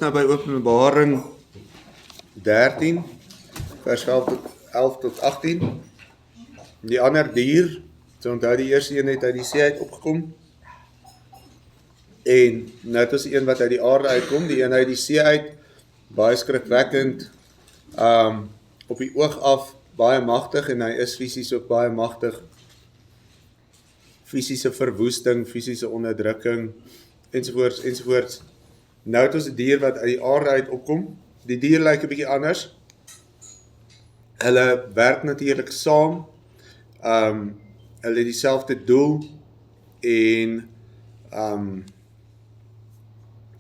nou by Openbaring 13, vers 11 tot 18. Die ander dier, so onthou die eerste een het uit die see uit opgekom, en nou het ons een wat uit die aarde uitkom, die een uit die see uit, baie skrikwekkend, op die oog af, baie magtig, en hy is fisies ook baie magtig, fisiese verwoesting, fisiese onderdrukking, ensovoorts, ensovoorts. Nou het ons 'n dier wat uit die aarde uit opkom. Die dier lyk 'n bietjie anders. Hulle werk natuurlik saam. Hulle het dieselfde doel en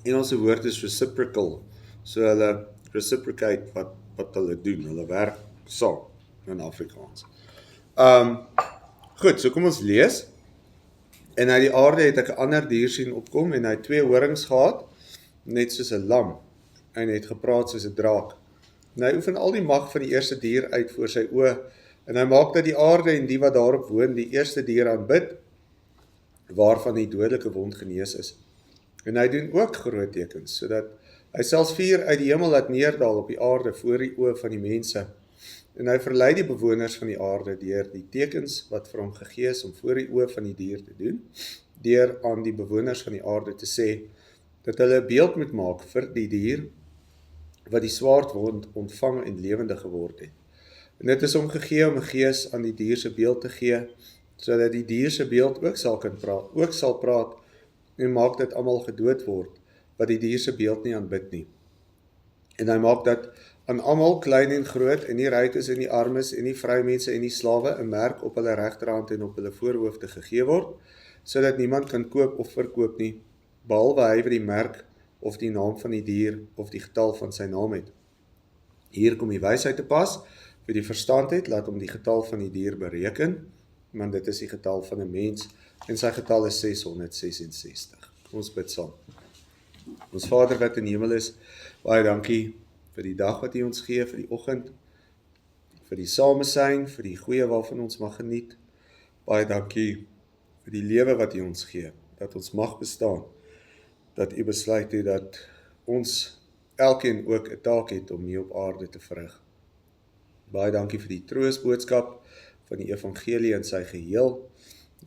Engelse woord is reciprocal. So hulle reciprocate wat hulle doen. Hulle werk saam in Afrikaans. Goed, so kom ons lees. En uit die aarde het ek 'n ander dier sien opkom en hy het 2 horings gehad, net soos 'n lam, en hy het gepraat soos 'n draak. En hy oefen al die mag van die eerste dier uit voor sy oë, en hy maak dat die aarde en die wat daarop woon die eerste dier aanbid, waarvan die dodelike wond genees is. En hy doen ook groot tekens, sodat hy selfs vuur uit die hemel laat neerdal op die aarde voor die oë van die mense. En hy verlei die bewoners van die aarde deur die tekens wat vir hom gegee is om voor die oë van die dier te doen, deur aan die bewoners van die aarde te sê, dat hulle 'n beeld moet maak vir die dier, wat die swaardwond ontvang en lewendig geword het. En dit is hom gegee om 'n gees aan die dier se beeld te gee, sodat die dier se beeld ook sal praat, en maak dat almal gedood word, wat die dier se beeld nie aanbid nie. En hy maak dat aan almal, klein en groot, en die rykes en die armes, en die vroumense en die slawe, 'n merk op hulle regterhand en op hulle voorhoofde gegee word, sodat niemand kan koop of verkoop nie, behalwe hy wat die merk of die naam van die dier of die getal van sy naam het. Hier kom die wysheid te pas, wie die verstand het, laat hom die getal van die dier bereken, want dit is die getal van 'n mens, en sy getal is 666. Ons bid saam. Ons Vader wat in die hemel is, baie dankie vir die dag wat U ons gee, vir die oggend, vir die samesyn, vir die goeie waarvan ons mag geniet. Baie dankie vir die lewe wat U ons gee, dat ons mag bestaan, dat U besluit het dat ons elkeen ook 'n taak het om hier op aarde te verrig. Baie dankie vir die troostboodskap van die evangelie in sy geheel,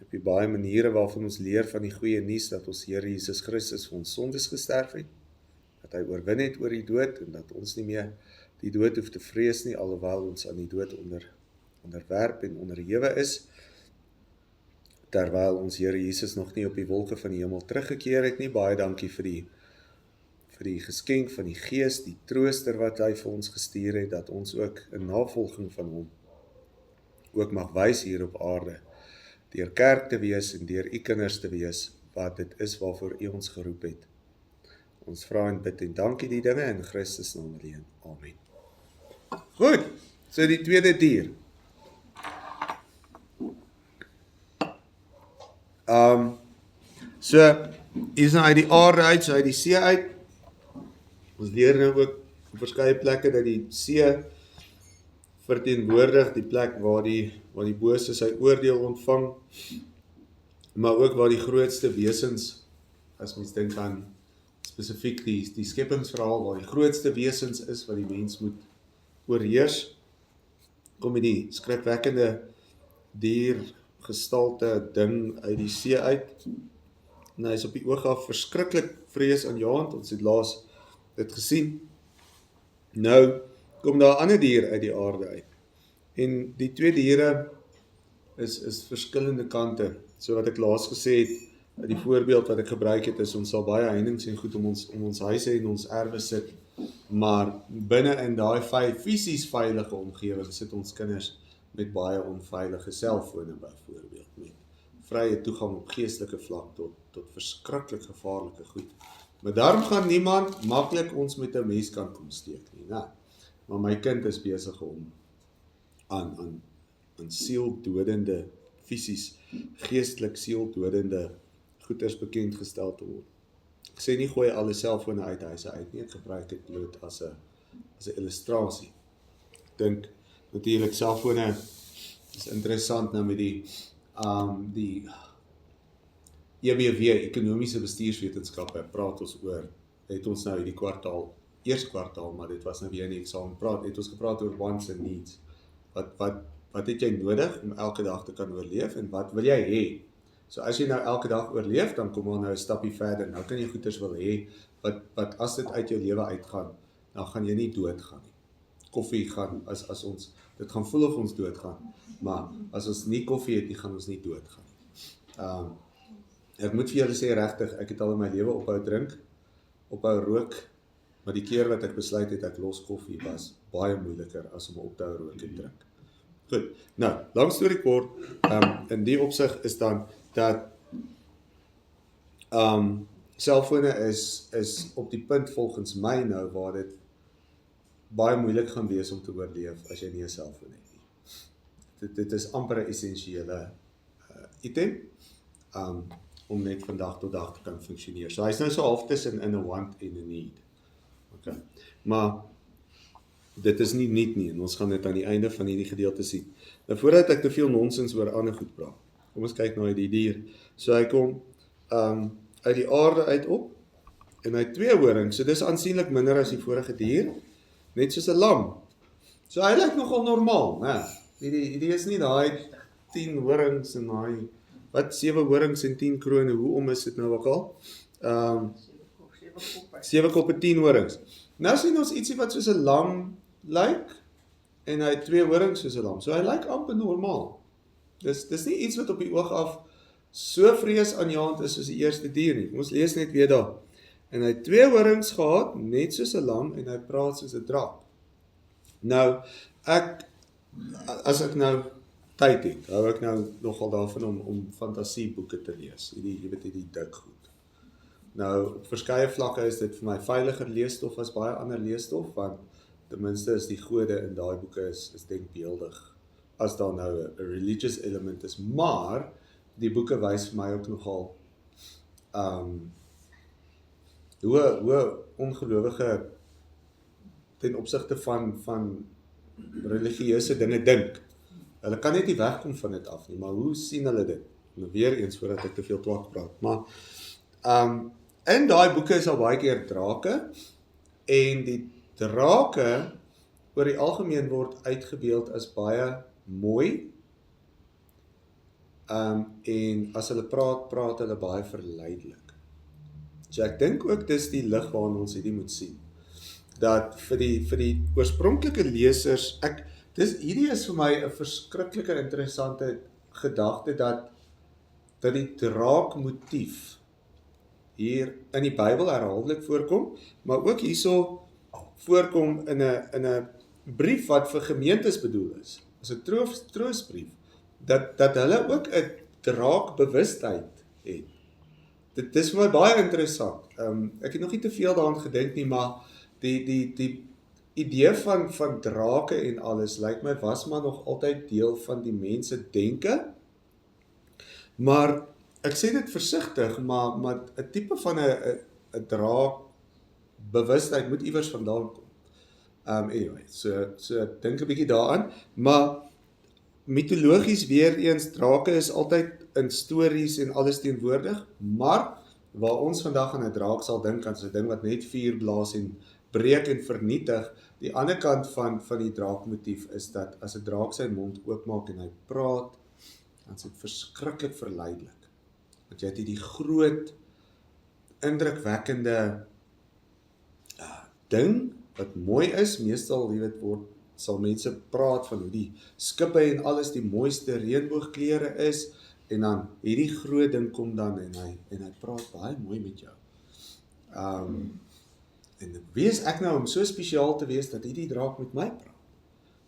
op die baie maniere waarvan ons leer van die goeie nuus dat ons Here Jesus Christus vir ons sondes gesterf het, dat hy oorwin het oor die dood, en dat ons nie meer die dood hoef te vrees nie, alhoewel ons aan die dood onderwerp en onderhewe is, terwyl ons Here Jesus nog nie op die wolke van die hemel teruggekeer het nie. Baie dankie vir die geskenk van die Gees, die trooster wat hy vir ons gestuur het, dat ons ook in navolging van hom ook mag wys hier op aarde, deur kerk te wees en deur U kinders te wees, wat dit is waarvoor U ons geroep het. Ons vra en bid en dankie die dinge in Christus naam alleen. Amen. Goed, so die tweede dier. So, is nou uit die aarde uit, so uit die see uit. Ons leer nou ook op verskeie plekke dat die see verteenwoordig die plek waar die bose sy oordeel ontvang, maar ook waar die grootste wesens, as mens dink aan spesifiek die skepingsverhaal, waar die grootste wesens is wat die mens moet oorheers, kom die skrikwekkende dier gestalte ding uit die see uit, en hy is op die oog af verskriklik vreesaanjaend. Ons het laas dit gesien. Nou kom daar 'n ander dier uit die aarde uit, en die twee diere is verskillende kante. So wat ek laas gesê het, die voorbeeld wat ek gebruik het, is ons sal baie heininge en goed om ons huise en ons erwe sit, maar binne in daai fisies veilige omgewing sit ons kinders met baie onveilige selfone byvoorbeeld, met vrye toegang op geestelike vlak tot verskriklik gevaarlike goed. Maar daarom gaan niemand maklik ons met 'n mes kan kom steek nie, né? Maar my kind is besig om aan sieldodende, fisies, geestelik sieldodende goeders bekend gestel te word. Ek sê nie gooi alle selfone uit huise uit nie, ek gebruik dit bloot as 'n illustrasie. Ek dink natuurlik selfone is interessant nou met die EBW, ekonomiese bestuurswetenskappe, praat ons oor het ons nou hierdie kwartaal, eerste kwartaal, maar dit was nou weer in die eksamen, het ons gepraat oor wants and needs. Wat het jy nodig om elke dag te kan oorleef en wat wil jy hê? So as jy nou elke dag oorleef, dan kom ons nou 'n stappie verder. Nou kan jy goeders wil hê, wat as dit uit jou lewe uitgaan, dan gaan jy nie doodgaan nie. Koffie gaan, as ons, dit gaan voel of ons doodgaan, maar as ons nie koffie het nie, gaan ons nie doodgaan nie. Ek moet vir julle sê regtig, ek het al in my lewe ophou drink, ophou rook, maar die keer wat ek besluit het ek los koffie was baie moeiliker as om op te hou rook en drink. Goed, nou, lang storie kort, in die opsig is dan dat selfone is op die punt volgens my nou waar dit baie moeilik gaan wees om te oorleef as jy nie 'n selfoon het nie. Dit is amper 'n essensiële item om net van dag tot dag te kan funksioneer. So hy's nou so half tussen in 'n want en 'n need. Okay. Maar dit is nie niet nie en ons gaan dit aan die einde van hierdie gedeelte sien. Nou voordat ek te veel nonsens oor ander goed praat. Kom ons kyk nou die dier. So hy kom uit die aarde uit op en hy het 2 horings. So dis aansienlik minder as die vorige dier, net soos 'n lam. So hy lyk nogal normaal, né? Hierdie is nie daai 10 horings en daai 7 horings en 10 krone, hoe is dit nou ook al? 7 koppe 10 horings. Nou sien ons ietsie wat soos 'n lam lyk en hy het 2 horings soos 'n lam. So hy lyk amper normaal. Dis nie iets wat op die oog af so vreesaanjaend is soos die eerste dier nie. Ons lees net weer daar. En hy het 2 horings gehad, net soos 'n lam en hy praat soos 'n draak. Nou, as ek nou tyd het, hou ek nou nogal daarvan om fantasieboeke te lees. Hierdie dik goed. Nou, op verskeie vlakke is dit vir my veiliger leesstof as baie ander leesstof, want ten minste is die gode in daai boeke is denkbeeldig, as daar nou 'n religious element is, maar die boeke wys vir my ook nogal hoe ongelowige ten opsigte van religieuse dinge dink. Hulle kan net nie wegkom van dit af nie, maar hoe sien hulle dit? Nou weer eens voordat ek te veel twak praat, maar in daai boeke is al baie keer drake en die drake oor die algemeen word uitgebeeld as baie mooi en as hulle praat hulle baie verleidelik. So ek dink ook dis die lig waarna ons hierdie moet sien. Dat vir die oorspronklike lesers, hierdie is vir my 'n verskriklike interessante gedagte dat die draakmotief hier in die Bybel herhaaldelik voorkom, maar ook hierso voorkom in 'n brief wat vir gemeentes bedoel is, as 'n troostbrief, dat hulle ook 'n draakbewustheid het. Dit is vir my baie interessant. Ek het nog nie te veel daaraan gedink nie, maar die idee van drake en alles, lyk my was maar nog altyd deel van die mense denke, maar ek sê dit versigtig, maar 'n tipe van 'n draak bewustheid moet iewers vandaan kom. Anyway, so ek dink 'n bietjie daaraan, maar mitologies weer eens, drake is altyd in stories en alles teenwoordig, maar waar ons vandag aan 'n draak sal dink, as 'n ding wat net vuur blaas en breek en vernietig, die ander kant van die draakmotief is dat as 'n draak sy mond oopmaak en hy praat, dan is dit verskriklik verleidelik. Want jy het hierdie groot, indrukwekkende ding, wat mooi is, meestal, sal mense praat van hoe die skippe en alles die mooiste reënboogkleure is, en dan hierdie groot ding kom dan, en hy praat baie mooi met jou. En wie is ek nou om so spesiaal te wees, dat hierdie draak met my praat?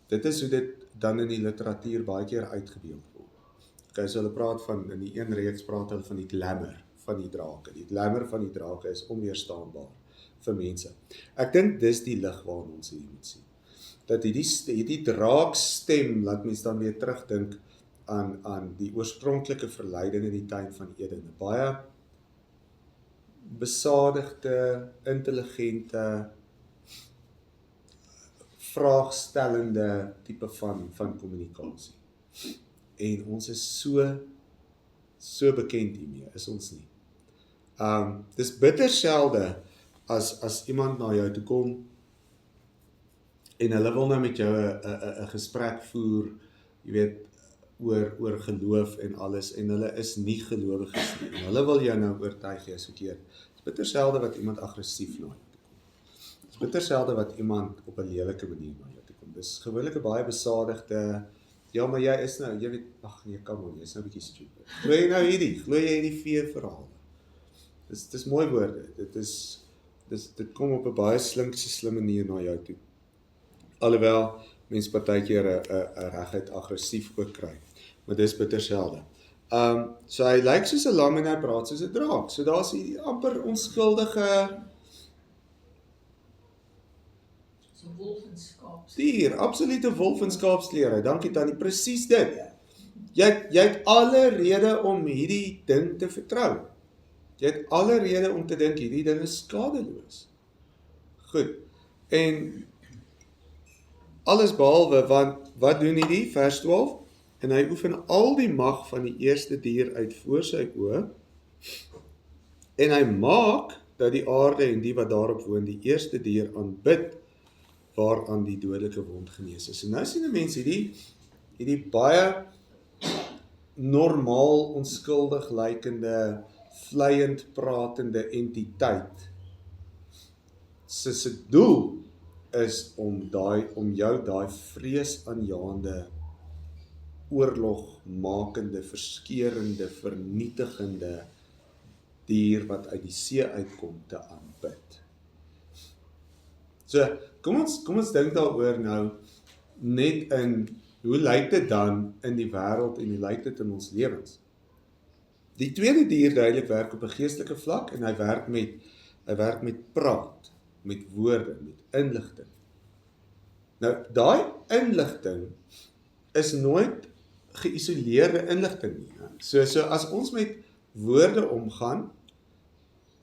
Dit is hoe dit dan in die literatuur baie keer uitgebeeld word. Okay, so hulle praat van, in die een reeks praat hulle van die glamour van die drake. Die glamour van die drake is onweerstaanbaar vir mense. Ek dink dis die lig waarna ons hier moet sien. Dat hierdie draakstem, laat mens dan weer terugdink aan die oorspronklike verleiding in die tuin van Eden. Baie besadigde, intelligente, vraagstellende tipe van kommunikasie. En ons is so bekend hiermee, is ons nie. Dis bitter selde as iemand na jou toe kom en hulle wil nou met jou 'n gesprek voer, jy weet, oor geloof en alles, en hulle is nie gelowiges nie, en hulle wil jou nou oortuig jy is verkeerd. Dit is bitter selde wat iemand aggressief na jou toe kom. Dit is bitter selde wat iemand op 'n lelike manier na jou toe kom. Dis gewoonlik 'n baie besadigde, ja, maar jy is nou, jy weet, ag nee, kom on, jy is nou 'n bietjie stupid. Glo jy nou hierdie? Glo jy hierdie vee-verhaal? Dis mooi woorde. Dit kom op 'n baie slim manier na jou toe. Alhoewel mense partykeer 'n reguit aggressief ook kry. Maar dis bitter selde. So hy lyk soos 'n lam en hy praat soos 'n draak. So daar's hierdie amper onskuldige dier, absolute wolf en skaapsklere. Dankie Tannie, presies dit. Jy het alle rede om hierdie ding te vertrou. Jy het alle rede om te dink hierdie ding is skadeloos. Goed. En alles behalwe, want wat doen hierdie? Vers 12. En hy oefen al die mag van die eerste dier uit voor sy oë, en hy maak dat die aarde en die wat daarop woon die eerste dier aanbid, waaraan die dodelike wond genees is. En nou sien die mense hierdie baie normaal, onskuldig lykende, vleiend pratende entiteit. Sy doel is om jou daai vreesaanjaende, oorlogmakende, verskeurende, vernietigende dier wat uit die see uitkom te aanbid. So, kom ons dink daaroor nou net in, hoe lyk dit dan in die wêreld en hoe lyk dit in ons lewens? Die tweede dier duidelik werk op 'n geestelike vlak en hy werk met praat, met woorde, met inligting. Nou, daai inligting is nooit geïsoleerde inligting nie. So as ons met woorde omgaan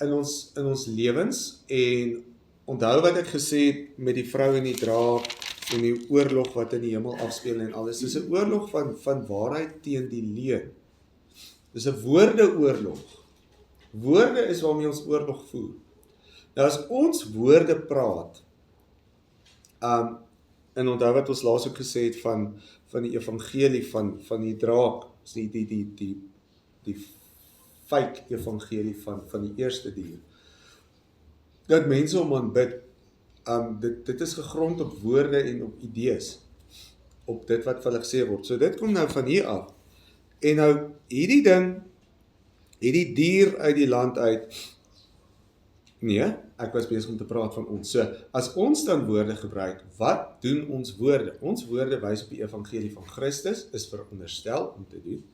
in ons lewens, en onthou wat ek gesê het met die vrou en die draak en die oorlog wat in die hemel afspeel en alles, dis 'n oorlog van waarheid teen die leuen. Dis 'n woordeoorlog. Woorde is waarmee ons oorlog voer. Nou as ons woorde praat, en onthou wat ons laas ook gesê het van die evangelie van die draak, die fake evangelie van die eerste dier, dat mense hom aanbid, dit is gegrond op woorde en op idees, op dit wat vir hulle gesê word. So dit kom nou van hier af. En nou hierdie ding, hierdie dier uit die land uit, nee, ek was besig om te praat van ons. So, as ons dan woorde gebruik, wat doen ons woorde? Ons woorde wys op die evangelie van Christus, is veronderstel om te doen,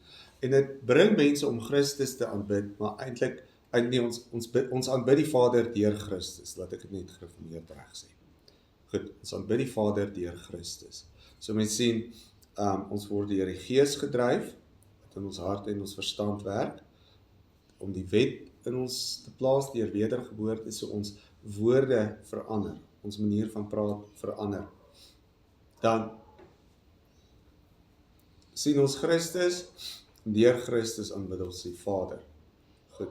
en dit bring mense om Christus te aanbid, maar eintlik, ons aanbid die Vader deur Christus, laat ek dit net gereformeerd reg sê. Goed, ons aanbid die Vader deur Christus. So mense sien, ons word deur die Gees gedryf, wat in ons hart en ons verstand werk, om die wet in ons te plaas deur wedergeboorte, so ons woorde verander, ons manier van praat verander. Dan sien ons Christus, deur Christus aanbid ons die Vader. Goed,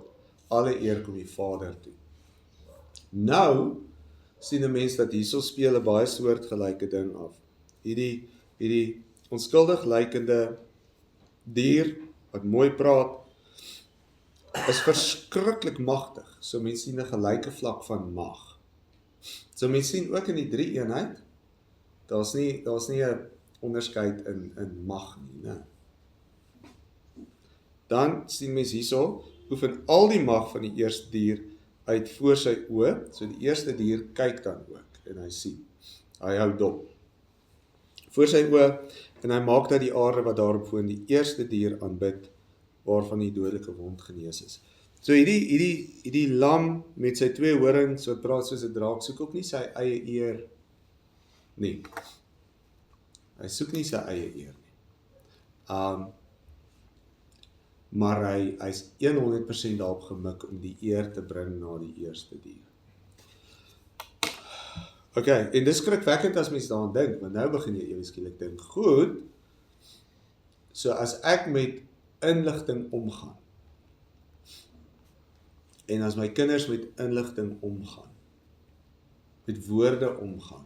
alle eer kom die Vader toe. Nou sien 'n mens dat hierso speel 'n baie soortgelyke ding af. Hierdie onskuldig lykende dier wat mooi praat, is verskriklik magtig. So mense sien 'n gelyke vlak van mag. So mense sien ook in die drie eenheid, daar's nie 'n onderskeid in mag nie, né? Dan sien mense hierso, oefen al die mag van die eerste dier uit voor sy oë. So die eerste dier kyk dan ook en hy sien. Hy hou dop voor sy oë, en hy maak dat die aarde wat daarop woon die eerste dier aanbid, waarvan die dodelike wond genees is. So hierdie lam met sy 2 horings wat praat soos 'n draak, soek ook nie sy eie eer nie. Hy soek nie sy eie eer nie. Maar hy's 100% daarop gemik om die eer te bring na die eerste dier. Okay, en dis skrikwekkend as mens daaraan dink, want nou begin jy ewe skielik dink, goed, so as ek met inligting omgaan, en as my kinders met inligting omgaan, met woorde omgaan.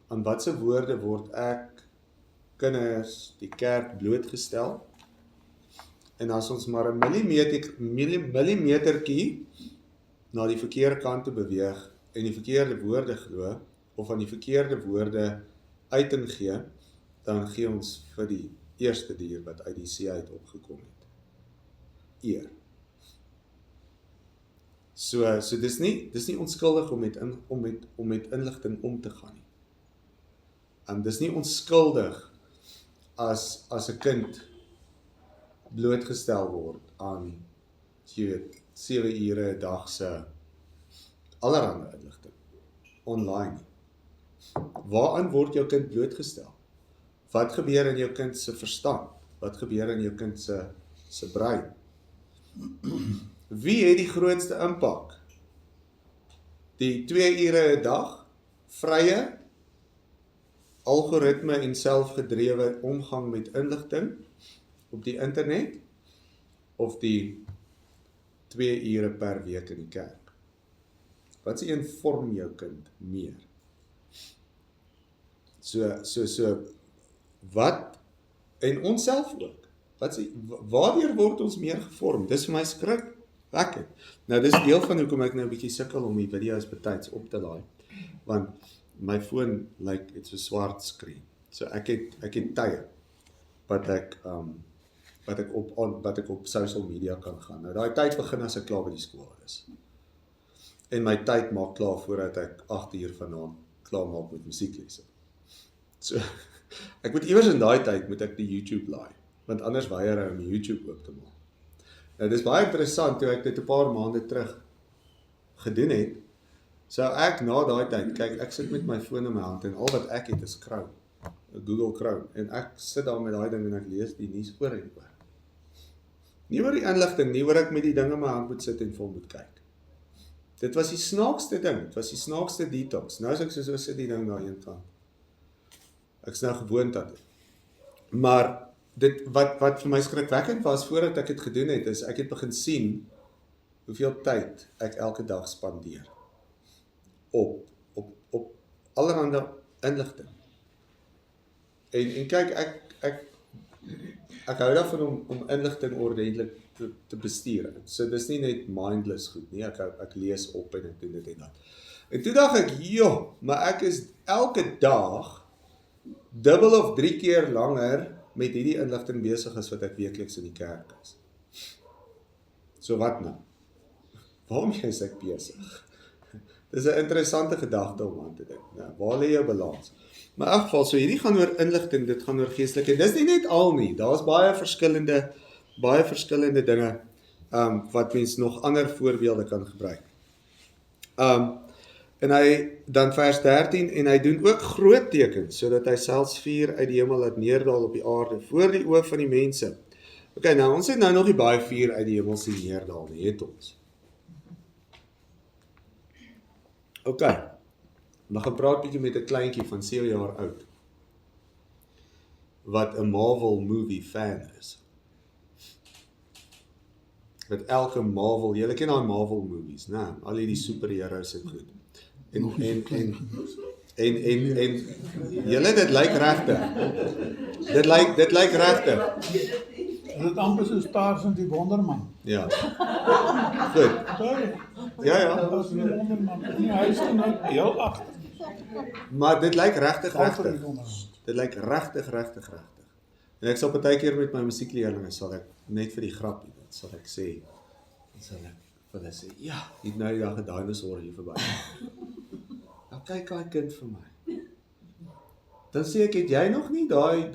Aan watse woorde word ek, kinders, die kerk blootgestel? En as ons maar 'n millimetertjie na die verkeerde kant toe beweeg en die verkeerde woorde glo, of aan die verkeerde woorde uiting gee, dan gee ons vir die eerste dier wat uit die see uit opgekom het eer. So dis nie onskuldig om met inligting om te gaan nie. En dis nie onskuldig as 'n kind blootgestel word aan, jy weet, 7 ure 'n dag se allerhande inligting online. Waaraan word jou kind blootgestel? Wat gebeur in jou kind se verstand? Wat gebeur in jou kind se brein? Wie het die grootste impak? Die 2 ure 'n dag, vrye, algoritme en selfgedrewe omgang met inligting op die internet, of die 2 ure per week in die kerk? Wat se een vorm jou kind meer? So, wat, en onsself ook, waardeur word ons meer gevorm? Dis vir my skrikwekkend. Nou, dis deel van hoekom ek nou 'n bietjie sukkel om die video's betyds op te laai, want my foon lyk, het so swart skerm. So ek het tye wat ek op social media kan gaan. Nou, daai tyd begin as ek klaar by die skool is. En my tyd maak klaar voordat ek 8 uur vanaand klaar maak met musieklesse. So, ek moet iewers in daai tyd moet ek die YouTube laai, want anders weier hy om die YouTube oop te maak. Nou, dis baie interessant, toe ek dit 'n paar maande terug gedoen het, so ek na daai tyd, kyk, ek sit met my foon in my hand en al wat ek het is Chrome, Google Chrome, en ek sit daar met daai ding en ek lees die nuus oor en oor. Nie oor die inligting nie, oor ek met die ding in my hand moet sit en vol moet kyk. Dit was die snaakste ding, dit was die snaakste detox. Nou as ek so sit die ding na een kant. Ek is nou gewoond aan dit. Maar dit wat vir my skrikwekkend was voordat ek dit gedoen het, is ek het begin sien hoeveel tyd ek elke dag spandeer op allerhande inligting. En kyk, ek hou daarvan om inligting ordentlik te bestuur. So dis nie net mindless goed nie, ek lees op en ek doen dit en dat. En toe dacht ek, joh, maar ek is elke dag dubbel of 3 keer langer met hierdie inligting besig as wat ek weekliks in die kerk is. So wat nou? Waarom is ek besig? Dis 'n interessante gedagte om aan te dink. Nou, waar lê jou balans? Maar in elk geval, so hierdie gaan oor inligting, dit gaan oor geestelike. Dis nie net al nie, daar's baie verskillende dinge wat mens nog ander voorbeelde kan gebruik. En hy, dan vers 13, en hy doen ook groot tekens, sodat hy selfs vuur uit die hemel laat neerdal op die aarde, voor die oë van die mense. Ok, nou ons het nou nog nie baie vuur uit die hemel sien neerdal nie, het ons. Ok, maar gaan praat bietjie met 'n kleintjie van 7 jaar oud, wat 'n Marvel movie fan is. Wat elke Marvel, julle ken daai Marvel movies, né? Al die superheroes het goed. En julle, dit lyk regtig. Dit lyk regtig. Dit is amper so Tarzan die Wonderman. Ja. Goed. Ja. Dat is die Wonderman. Nee, hy is nou heel agter. Maar dit lyk regtig. Wonderman. Dit lyk regtig. En ek sal partykeer met my musiekleerlinge sal ek net vir die grappie, dan sal ek sê, vir hulle sê, ja, hier nou die dag 'n dinosaur hier verby. Nou kyk daai kind vir my. Dan sê ek, het jy nog nie daai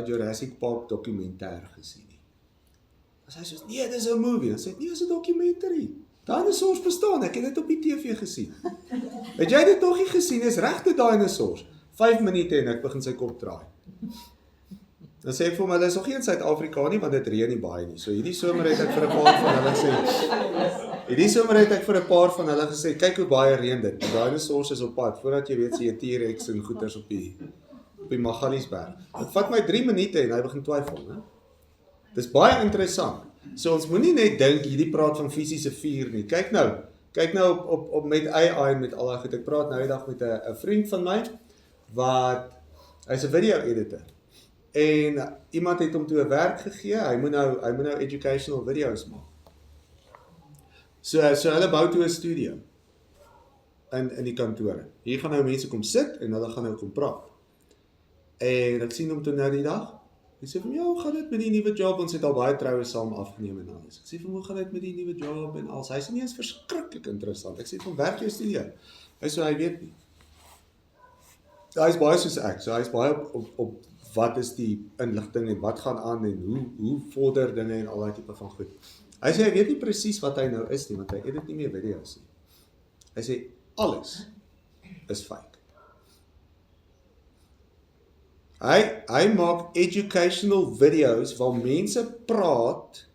Jurassic Park dokumentêr gesien nie? As hy sê, nee, dis 'n movie. Dan sê ek, nee, dis 'n dokumentary. Dinosaurs bestaan, ek het dit op die TV gesien. Het jy dit nog nie gesien? Dis regte dinosaurs. 5 minute en ek begin sy kop draai. Dan sê ek vir hom, hulle is nog nie in Suid-Afrika nie, want dit reën nie baie nie. So hierdie somer het ek vir 'n paar van hulle gesê, kyk hoe baie reën dit. Die dinosaurs is op pad, voordat jy weet, sê jy T-Rex en goeters op die Magaliesberg. Dit vat my 3 minute en hy begin twyfel, né? Dis baie interessant. So ons moenie net dink hierdie praat van fisiese vuur nie. Kyk nou, kyk nou op met AI en met al daai goed. Ek praat nou die dag met 'n vriend van my wat hy's 'n video editor. En iemand het hom toe 'n werk gegee. Hy moet nou educational videos maak. So hulle bou toe 'n studio in die kantore. Hier gaan nou mense kom sit en hulle gaan nou kom praat. En ek sien hom toe nou die dag. Hy sê van, ja, hoe gaan dit met die nuwe job? Ons het al baie troue saam afgeneem en alles. Ek sê van, hoe gaan dit met die nuwe job en alles? Hy sê nie eens verskriklik interessant. Ek sê van, werk jou studio? Hy sê, hy weet nie. Hy is baie soos ek. So hy is baie op wat is die inligting en wat gaan aan en hoe vorder dinge en al daai tipe van goed. Hy sê, hy weet nie presies wat hy nou is nie, want hy edit nie meer video's nie. Hy sê, alles is fake. Hy maak educational videos waar mense praat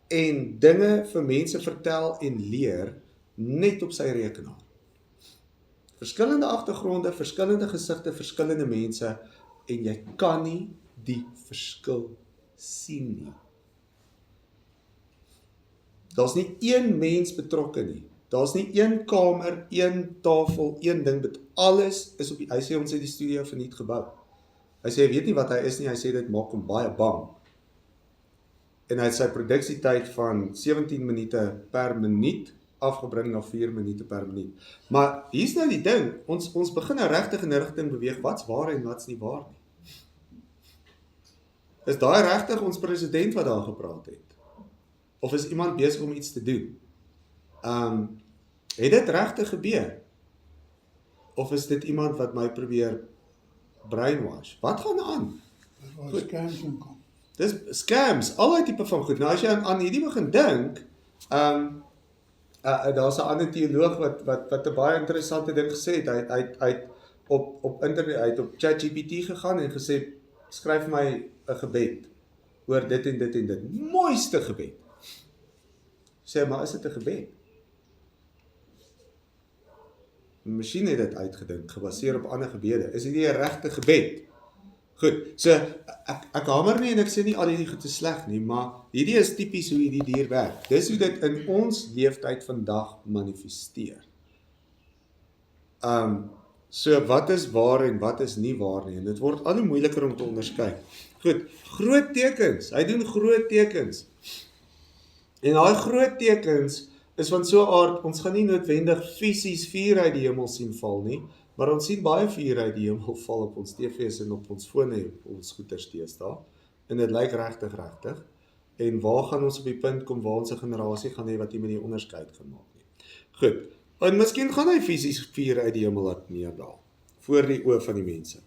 en dinge vir mense vertel en leer net op sy rekenaar. Verskillende agtergronde, verskillende gesigte, verskillende mense en jy kan nie die verskil sien nie. Daar's nie een mens betrokke nie. Daar's nie een kamer, een tafel, een ding, dit alles is op die, hy sê ons het die studio verniet gebou. Hy sê, hy weet nie wat hy is nie, hy sê dit maak hom baie bang. En hy het sy produksietyd van 17 minute per minuut afgebring na 4 minute per minuut. Maar hier's nou die ding, ons begin nou regtig in 'n rigting beweeg, wat's waar en wat's nie waar nie. Is daai regtig ons president wat daar gepraat het? Of is iemand besig om iets te doen? Het dit regtig gebeur? Of is dit iemand wat my probeer brainwash? Wat gaan aan? Waar scams in kom. Dis scams, al die tipe van goed. Nou as jy aan hierdie begin dink, daar's 'n ander teoloog wat 'n baie interessante ding gesê het. Hy op internet, hy het op ChatGPT gegaan en gesê, skryf my 'n gebed oor dit en dit en dit. Mooiste gebed. Sê, maar is dit 'n gebed? Die masjien het dit uitgedink, gebaseer op ander gebede. Is dit nie 'n regte gebed? Goed, so ek hamer nie en ek sê nie al hierdie goed is sleg nie, maar hierdie is tipies hoe hierdie dier werk. Dis hoe dit in ons leeftyd vandag manifesteer. So wat is waar en wat is nie waar nie, en dit word al hoe moeiliker om te onderskei. Goed, groot tekens, hy doen groot tekens. En daai groot tekens is van so 'n aard, ons gaan nie noodwendig fisies vuur uit die hemel sien val nie, maar ons sien baie vuur uit die hemel val op ons TV's en op ons fone en op ons goeters deesdae. En dit lyk regtig. En waar gaan ons op die punt kom waar ons 'n generasie gaan hê wat nie meer die onderskeid kan maak nie. Goed, en miskien gaan hy fisies vuur uit die hemel laat neerdal, voor die oë van die mense.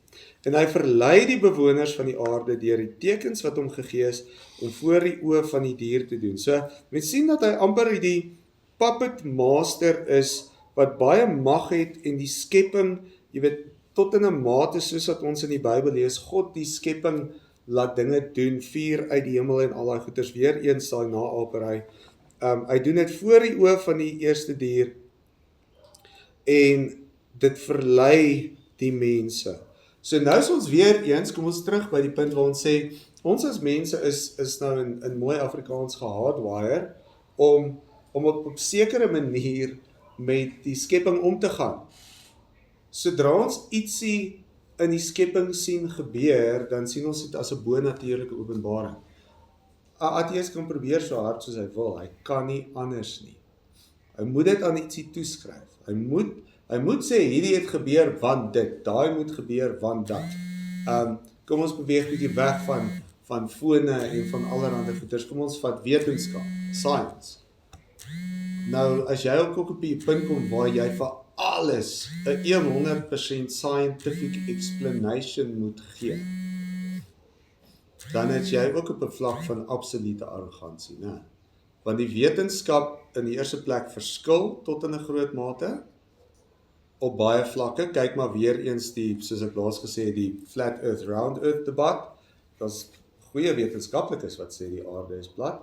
En hy verlei die bewoners van die aarde deur die tekens wat hom gegee is, om voor die oë van die dier te doen. So, mens sien dat hy amper die puppet master is, wat baie mag het en die skepping, jy weet, tot in 'n mate soos wat ons in die Bybel lees, God die skepping laat dinge doen, vuur uit die hemel en al daai goeters, weer eens daai naapery. Hy doen dit voor die oë van die eerste dier, en dit verlei die mense. So nou is ons weer eens, kom ons terug by die punt waar ons sê, ons as mense is nou in mooi Afrikaans gehardwire, om op sekere manier met die skepping om te gaan. Sodra ons ietsie in die skepping sien gebeur, dan sien ons dit as 'n bo-natuurlike openbaring. 'n Ateïs kan probeer so hard soos hy wil, hy kan nie anders nie. Hy moet dit aan ietsie toeskryf. Hy moet sê, hierdie het gebeur want dit, daai moet gebeur want dat. Kom ons beweeg bietjie weg van fone en van allerlei goeders. Kom ons vat wetenskap, science. Nou, as jy ook op die punt kom waar jy vir alles 'n 100% scientific explanation moet gee, dan het jy ook op 'n vlak van absolute arrogansie, né? Want die wetenskap in die eerste plek verskil tot in 'n groot mate op baie vlakke. Kyk maar weer eens soos ek laas gesê het, die flat earth, round earth debat. Daar's goeie wetenskaplikes wat sê die aarde is plat.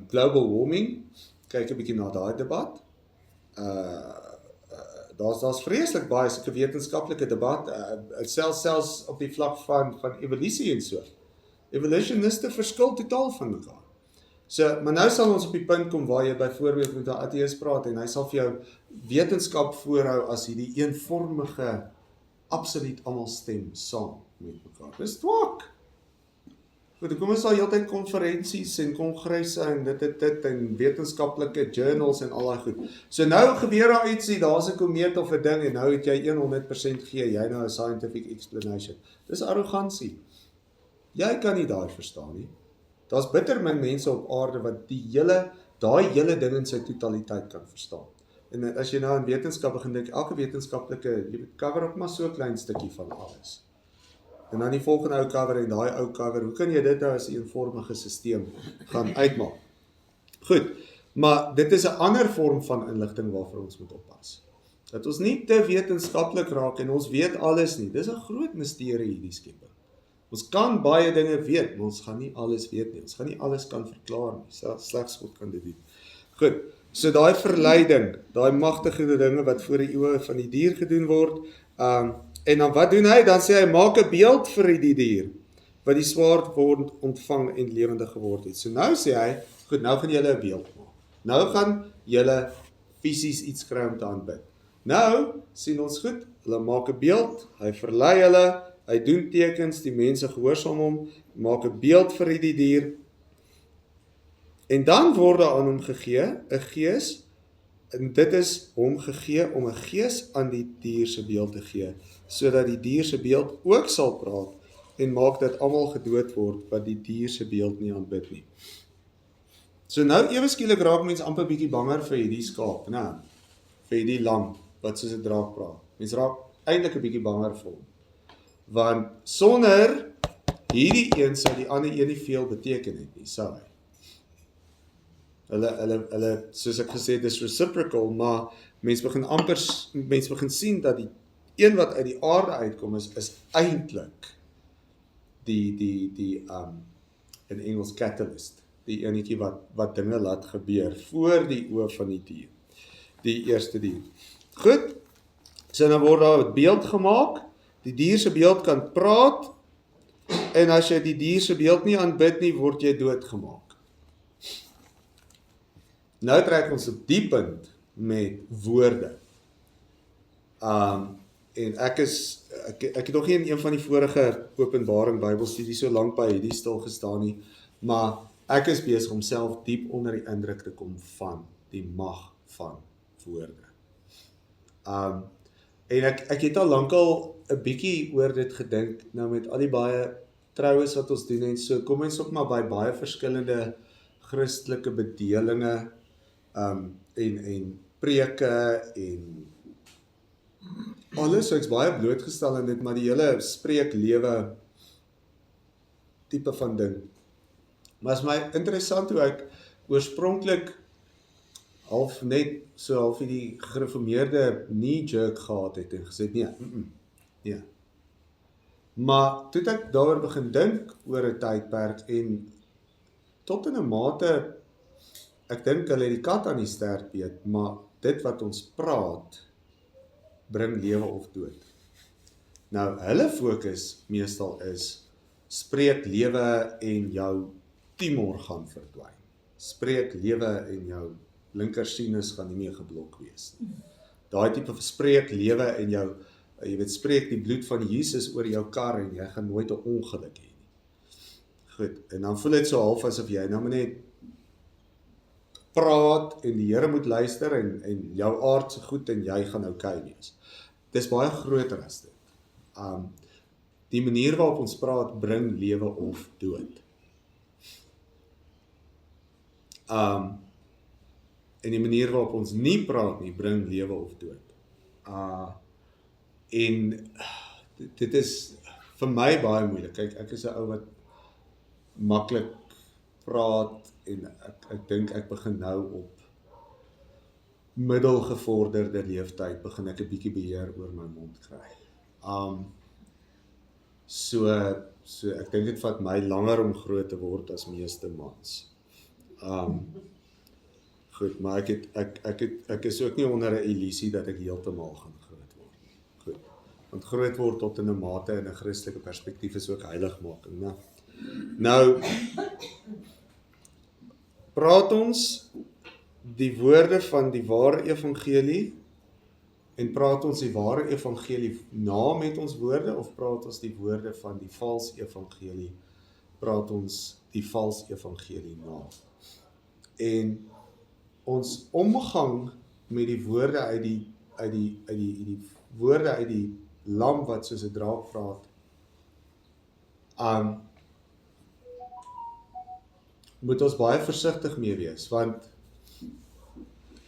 Global warming, kyk 'n bietjie na daai debat. Daar's vreeslik baie sulke wetenskaplike debat, selfs op die vlak van evolusie en so. Evolutioniste verskil totaal van mekaar. So, maar nou sal ons op die punt kom waar jy byvoorbeeld met 'n ateïs praat en hy sal vir jou wetenskap voorhou as hierdie eenvormige, absoluut almal stem saam met mekaar. Dis twak. Goed, kom ons al heeltyd konferensies en kongresse en dit en wetenskaplike journals en al daai goed. So nou gebeur daar ietsie, daar's 'n komeet of 'n ding en nou het jy 100% gee jy nou 'n scientific explanation. Dis arrogansie. Jy kan nie daai verstaan nie. Daar's bitter min mense op aarde wat daai hele ding in sy totaliteit kan verstaan. En as jy nou aan wetenskap begin dink, elke wetenskaplike, jy cover op maar so 'n klein stukkie van alles. En dan die volgende ou cover en daai ou cover, hoe kan jy dit nou as 'n eenvormige stelsel gaan uitmaak? Goed, maar dit is 'n ander vorm van inligting waarvoor ons moet oppas. Dat ons nie te wetenskaplik raak en ons weet alles nie. Dis 'n groot misterie hierdie skepping. Ons kan baie dinge weet, maar ons gaan nie alles weet nie. Ons gaan nie alles kan verklaar nie. Slegs God kan dit doen. Goed, so daai verleiding, daai magtige dinge wat voor die oë van die dier gedoen word, en dan wat doen hy? Dan sê hy, maak 'n beeld vir die dier, wat die swaard word ontvang en lewendig geword het. So nou sê hy, goed, nou gaan julle 'n beeld maak. Nou gaan julle fisies iets kry om te aanbid. Nou, sien ons goed, hulle maak 'n beeld, hy verlei hulle, hy doen tekens, die mense gehoorsaam hom, maak 'n beeld vir die dier, en dan word daar aan hom gegee, 'n gees, en dit is hom gegee om 'n gees aan die dier se beeld te gee, sodat die dier se beeld ook sal praat, en maak dat almal gedood word, wat die dier se beeld nie aanbid nie. So nou ewe skielik raak mense amper bietjie banger vir hierdie skaap, vir hierdie lam, wat soos 'n draak praat. Mense raak eintlik 'n bietjie banger vir hom. Want sonder hierdie een sou die ander een nie veel beteken het nie, sou hy. Hulle, soos ek gesê het, dis reciprocal, maar mense begin sien dat die een wat uit die aarde uitkom is eintlik die in Engels catalyst, die enetjie wat dinge laat gebeur voor die oë van die dier, die eerste dier. Goed, so dan word daar 'n beeld gemaak, die dier se beeld kan praat, en as jy die dier se beeld nie aanbid nie, word jy doodgemaak. Nou trek ons op die punt met woorde. En ek het nog nie in een van die vorige Openbaring Bybelstudies so lank by hierdie stil gestaan nie, maar ek is besig om self diep onder die indruk te kom van die mag van woorde. En ek het al lankal 'n bietjie oor dit gedink, nou met al die baie troues wat ons doen en so, kom ons ook maar by baie verskillende Christelike bedelinge, en preke en alles, so ek's baie blootgestel in dit, maar die hele spreeklewe tipe van ding. Maar is my interessant hoe ek oorspronklik half die gereformeerde knee-jerk gehad het en gesê, nee. Maar toe het ek daaroor begin dink oor 'n tydperk en tot in 'n mate, ek dink hulle het die kat aan die stert beet, maar dit wat ons praat, bring lewe of dood. Nou, hulle fokus meestal is, spreek lewe en jou tumor gaan verdwyn. Spreek lewe en jou linker sinus gaan nie meer geblok wees nie. Daai tipe van spreek lewe en jou, jy weet, spreek die bloed van Jesus oor jou kar en jy gaan nooit 'n ongeluk hê nie. Goed, en dan voel dit so half asof jy nou maar net praat en die Here moet luister en jou aardse goed en jy gaan okay wees. Dis baie groter as dit. Die manier waarop ons praat bring lewe of dood. En die manier waarop ons nie praat nie, bring lewe of dood. En dit is vir my baie moeilik. Kyk, ek is 'n ou wat maklik praat en ek dink ek begin nou op middelgevorderde leeftyd begin ek 'n bietjie beheer oor my mond kry. So ek dink dit vat my langer om groot te word as meeste mans. Goed, maar ek is ook nie onder 'n illusie dat ek heeltemal gaan groot word. Goed. Want groot word tot in 'n mate in 'n Christelike perspektief is ook heiligmaking, né? Nou praat ons die woorde van die ware evangelie en praat ons die ware evangelie na met ons woorde of praat ons die woorde van die vals evangelie, praat ons die vals evangelie na. En ons omgang met die woorde uit die woorde uit die lam wat soos 'n draak praat, moet ons baie versigtig mee wees, want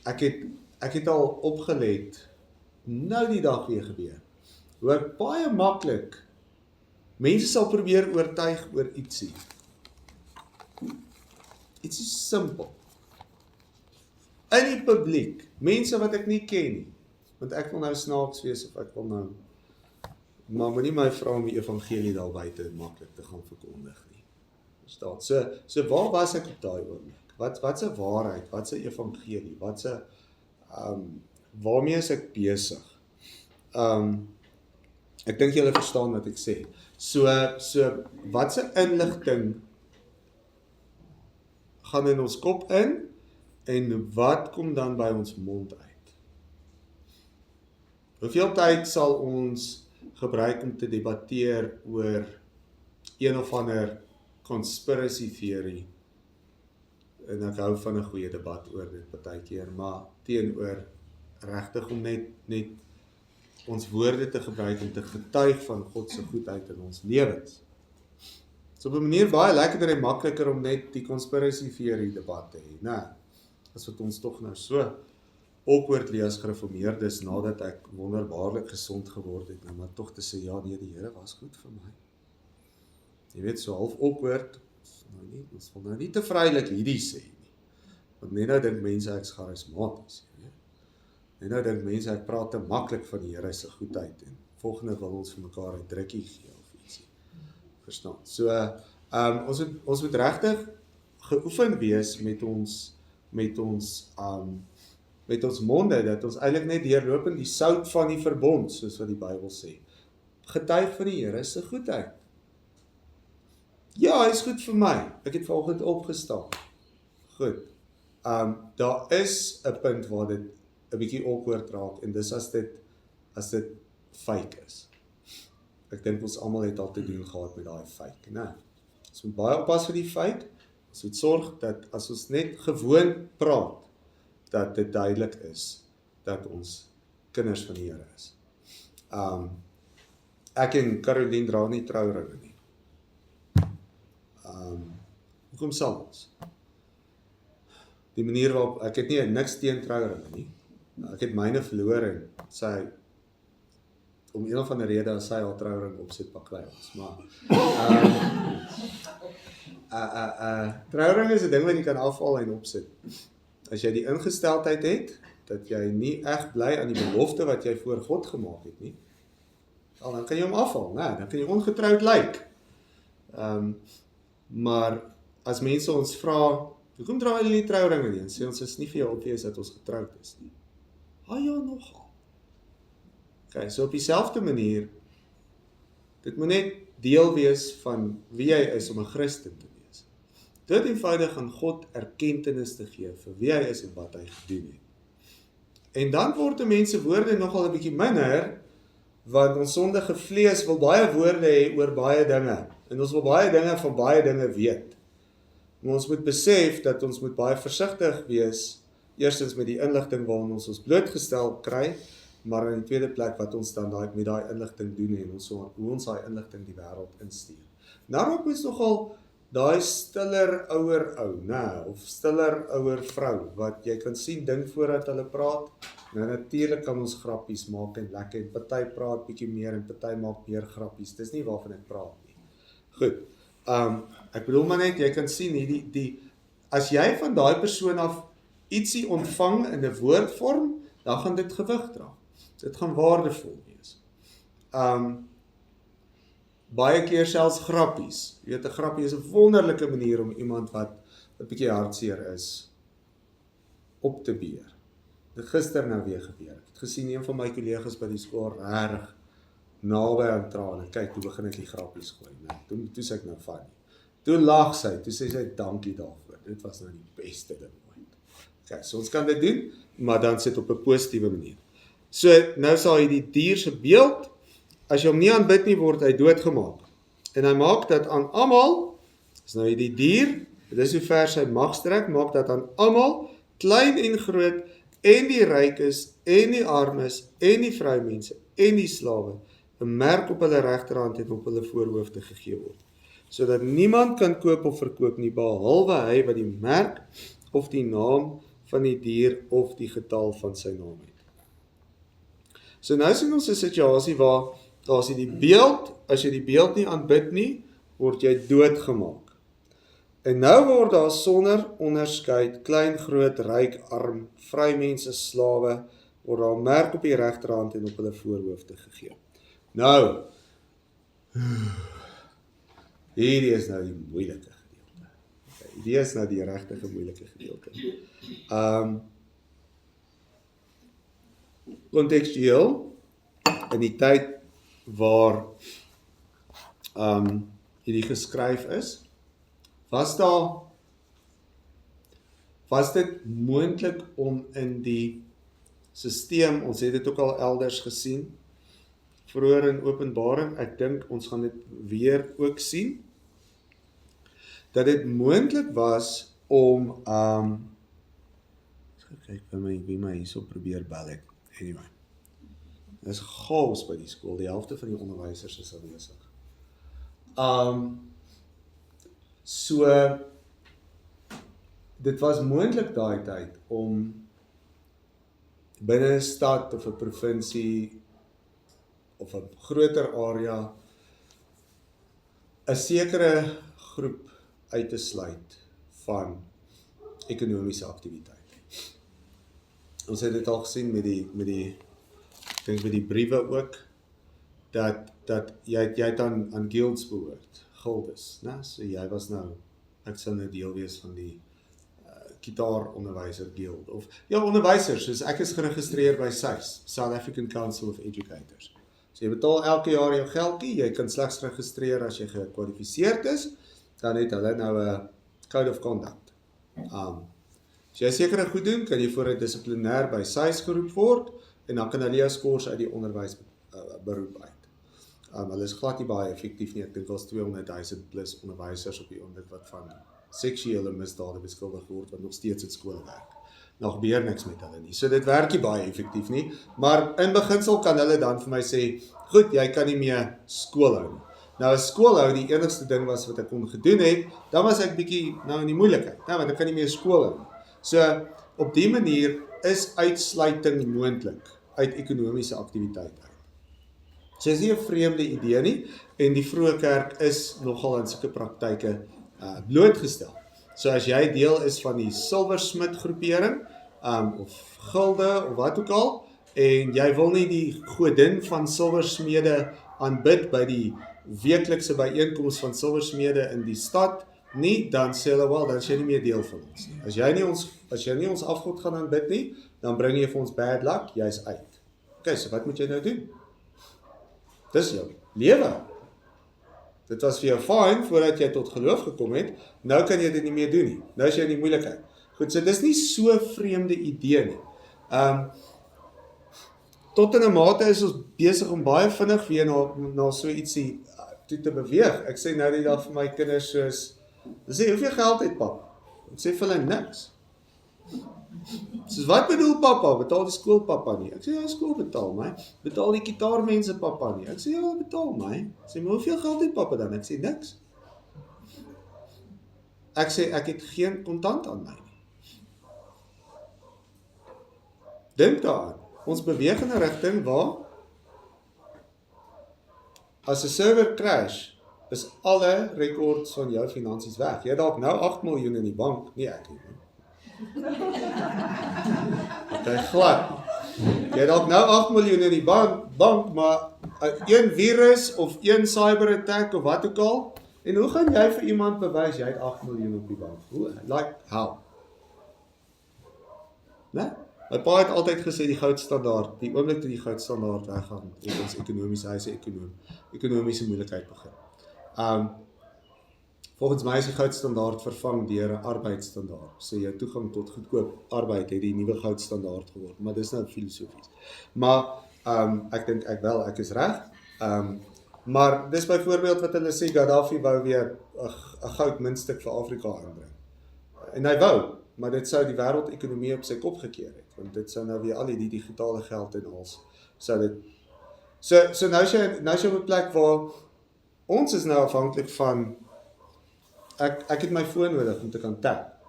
ek het al opgelet, nou die dag weer gebeur, hoe baie maklik, mense sal probeer oortuig oor ietsie simpel, in die publiek, mense wat ek nie ken nie, want ek wil nou snaaks wees, of ek wil nou, maar moenie my vra om die evangelie daar buite maklik te gaan verkondig nie. Verstaan? So waar was ek op daai oomblik? Wat se waarheid? Wat se evangelie? Wat se waarmee is ek besig? Ek dink julle verstaan wat ek sê. So wat se inligting gaan in ons kop in en wat kom dan by ons mond uit? Hoeveel tyd sal ons gebruik om te debatteer oor een of ander conspiracy theory, en ek hou van 'n goeie debat oor dit partykeer, maar teenoor regtig om net ons woorde te gebruik om te getuig van God se goedheid in ons lewens. So op 'n manier baie lekkerder en makliker om net die conspiracy theory debat te hê, né? As wat ons tog nou so awkwardly as gereformeerdes nadat ek wonderbaarlik gesond geword het, nou maar tog te sê, ja nee, die Here was goed vir my. Jy weet, so half awkward, ons wil nou nie te vrylik hierdie sê nie, want net nou dink mense ek's charismaties, net nou dink mense ek praat te maklik van die Here se goedheid, en volgende wil ons vir mekaar 'n drukkie gee of ietsie, verstaan? So, ons moet regtig geoefen wees met ons monde, dat ons eintlik net deurlopend die sout van die verbond, soos wat die Bybel sê, getuig van die Here se goedheid. Ja, hy is goed vir my. Ek het vanoggend opgestaan. Goed. Daar is 'n punt waar dit 'n bietjie awkward raak, en dis as dit fake is. Ek dink ons almal het al te doen gehad met daai fake, né? Ons moet baie oppas vir die fake. Ons moet sorg dat as ons net gewoon praat, dat dit duidelik is dat ons kinders van die Here is. Ek en Caroline dra nie trouringe nie. Hoekom sal ons? Die manier waarop, ek het nie niks teen trouringe nie. Ek het myne verloor en sy, om een of ander rede as sy haar trouring opsit, baklei ons. Maar trouring is 'n ding wat jy kan afhaal en opsit. As jy die ingesteldheid het, dat jy nie echt bly aan die belofte wat jy voor God gemaak het nie, dan kan jy hom afhaal, né? Dan kan jy ongetroud lyk. Maar as mense ons vra, hoekom dra julle nie trouringe nie? En sê ons is nie vir jou obvious dat ons getroud is nie. Ja, nogal. Okay, so op dieselfde manier, dit moet net deel wees van wie jy is om 'n Christen te wees. Dit eenvoudig aan God erkentenis te gee vir wie hy is en wat hy gedoen het. En dan word die mense woorde nogal 'n bietjie minder, want ons sondige vlees wil baie woorde hê oor baie dinge, en ons wil baie dinge van baie dinge weet. Maar ons moet besef dat ons moet baie versigtig wees, eerstens met die inligting waarin ons blootgestel kry, maar in die tweede plek wat ons dan met daai inligting doen en hoe ons daai inligting die wêreld instuur. Daarom is nogal daai stiller ouer ou, of stiller ouer vrou, wat jy kan sien ding voordat hulle praat. Nou natuurlik kan ons grappies maak en lekker, en party praat bietjie meer en party maak meer grappies. Dis nie waarvan ek praat nie. Goed. Ek bedoel maar net, jy kan sien as jy van daai persoon af ietsie ontvang in 'n woordvorm, dan gaan dit gewig dra. Dit gaan waardevol wees. Baie keer selfs grappies. Jy weet, 'n grappie is 'n wonderlike manier om iemand wat bietjie hartseer is, op te beer. Dit gister nou weer gebeur. Ek het gesien een van my kollegas by die skool regtig naby aan trane. Kyk, toe begin ek die grappies gooi. Toe sê ek nou van nie. Toe lag sy, toe sê sy dankie daarvoor. Dit was nou die beste ding ooit. Okay, so ons kan dit doen, maar dan sit op 'n positiewe manier. So, nou sal hy die dier se beeld, as jy hom nie aanbid nie, word hy doodgemaak. En hy maak dat aan almal, is nou die dier, dit is hoe ver sy mag strek, maak dat aan almal, klein en groot, en die rykes, en die armes, en die vroumense, en die slawe, 'n merk op hulle regterhand en op hulle voorhoofde gegee word, sodat niemand kan koop of verkoop nie, behalwe hy wat die merk of die naam van die dier of die getal van sy naam het. So nou sien ons 'n situasie waar daar is die beeld, as jy die beeld nie aanbid nie, word jy doodgemaak. En nou word daar sonder onderskeid, klein, groot, ryk, arm, vrymense, slawe, word daar 'n merk op die regterhand en op hulle voorhoofde gegee. Nou, hierdie is nou die moeilike gedeelte. Okay, hierdie is nou die regtige moeilike gedeelte. Kontekstueel, in die tyd waar hierdie geskryf is, was dit moontlik om in die sisteem, ons het dit ook al elders gesien, vroeër in Openbaring, ek dink ons gaan dit weer ook sien, dat dit moontlik was om, kyk wie my hierso probeer bel het, anyway, dit is chaos by die skool, die helfte van die onderwysers is aanwesig. So, dit was moontlik daai tyd om binne 'n stad of 'n provinsie of 'n groter area 'n sekere groep uit te sluit van ekonomiese aktiwiteit. Ons het dit al gesien met die ek dink met die briewe ook, dat jy het aan guilds behoort, gildes, né? So jy was nou, ek sal nou deel wees van die gitaaronderwyser guild, of ja, onderwysers, soos ek is geregistreer by SAIS, South African Council of Educators. So jy betaal elke jaar jou geldjie, jy kan slegs registreer as jy gekwalifiseerd is, dan het hulle nou 'n code of conduct. As jy sekere goed doen, kan jy voor 'n dissiplinêr by SAIS geroep word, en dan kan hulle jou skors uit die onderwys beroep uit. Hulle is glad nie baie effektief nie, ek dink ons 200,000 plus onderwysers op die oomblik wat van seksuele misdade beskuldig word, wat nog steeds in skole werk. Nog gebeur niks met hulle nie, so dit werk nie baie effektief nie, maar in beginsel kan hulle dan vir my sê, goed, jy kan nie meer skool hou nie. Nou as skool hou die enigste ding was wat ek kon gedoen het, dan was ek bietjie nou in die moeilikheid, want ek kan nie meer skool hou nie. So, op die manier is uitsluiting moontlik uit ekonomiese aktiwiteite. So is nie 'n vreemde idee nie, en die vroeë kerk is nogal aan sulke praktyke blootgestel. So as jy deel is van die silversmid groepering, of gilde, of wat ook al, en jy wil nie die godin van silversmede aanbid by die weeklikse byeenkoms van silversmede in die stad nie, dan sê hulle wel, dan is jy nie meer deel van ons nie. As jy nie ons afgod gaan aanbid nie, dan bring jy vir ons bad luck, jy is uit. Okay, so wat moet jy nou doen? Dis jou lewe. Dit was vir jou fyn, voordat jy tot geloof gekom het, nou kan jy dit nie meer doen nie. Nou is jy in die moeilikheid. Goed, so dis nie so vreemde idee nie. Tot in 'n mate is ons besig om baie vinnig weer na so ietsie toe te beweeg. Ek sê nou die dag vir my kinders soos, hulle sê, hoeveel geld het pap? Ek sê vir hulle niks. Soos, wat bedoel papa? Betaal die skool papa nie? Ek sê, ja, skool betaal my. Betaal die gitaarmense papa nie? Ek sê, ja, betaal my. Ek sê, maar hoeveel geld het papa dan? Ek sê, niks. Ek sê, ek het geen kontant aan my nie. Dink daaraan. Ons beweeg in 'n rigting waar as 'n server crash, is alle rekords van jou finansies weg. Jy het dalk nou 8 miljoen in die bank, nie ek nie. Okay, glad. Jy het dalk nou 8 miljoen in die bank, maar een virus of een cyber attack of wat ook al, en hoe gaan jy vir iemand bewys jy het 8 miljoen op die bank? Hoe? Like how? Nee? My pa het altyd gesê die goudstandaard, die oomblik toe die goudstandaard weggaan, het ons ekonomiese moeilikheid begin. Volgens my is die goudstandaard vervang deur 'n arbeidsstandaard. So jou toegang tot goedkoop arbeid het die nuwe goudstandaard geword, maar dis nou filosofies. Maar ek dink ek is reg. Maar dis byvoorbeeld wat hulle sê Gaddafi wou weer 'n goudmuntstuk vir Afrika aanbring. En hy wou, maar dit sou die wêreldekonomie op sy kop gekeer het, want dit sou nou weer al die digitale geld en als sou dit. So nou is jy op 'n plek waar ons is nou afhanklik van ek het my foon nodig om te kan tap.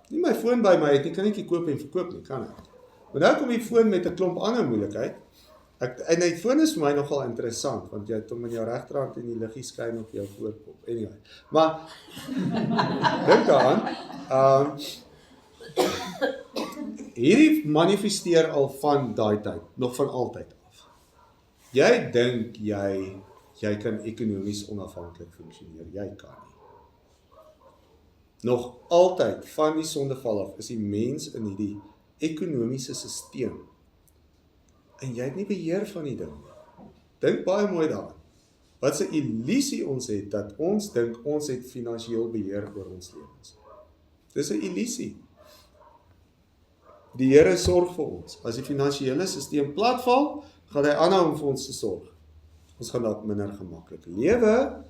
Nie my foon by my het nie, kan ek nie koop en verkoop nie, kan ek. Maar nou kom die foon met 'n klomp ander moeilikheid. En die foon is vir my nogal interessant, want jy het hom in jou regterhand en die liggie skyn op jou voorkop. Anyway, maar dink daaraan, hierdie manifesteer al van daai tyd, nog van altyd af. Jy dink jy kan ekonomies onafhanklik funksioneer, jy kan nie. Nog altyd van die sondeval af is die mens in hierdie ekonomiese stelsel. En jy het nie beheer van die ding nie. Dink baie mooi daaraan. Wat 'n illusie ons het, dat ons dink ons het finansiëel beheer oor ons lewens. Dis 'n illusie. Die Here sorg vir ons. As die finansiële stelsel platval, gaan hy aanhou om vir ons te sorg. Ons gaan dalk minder gemaklik lewe,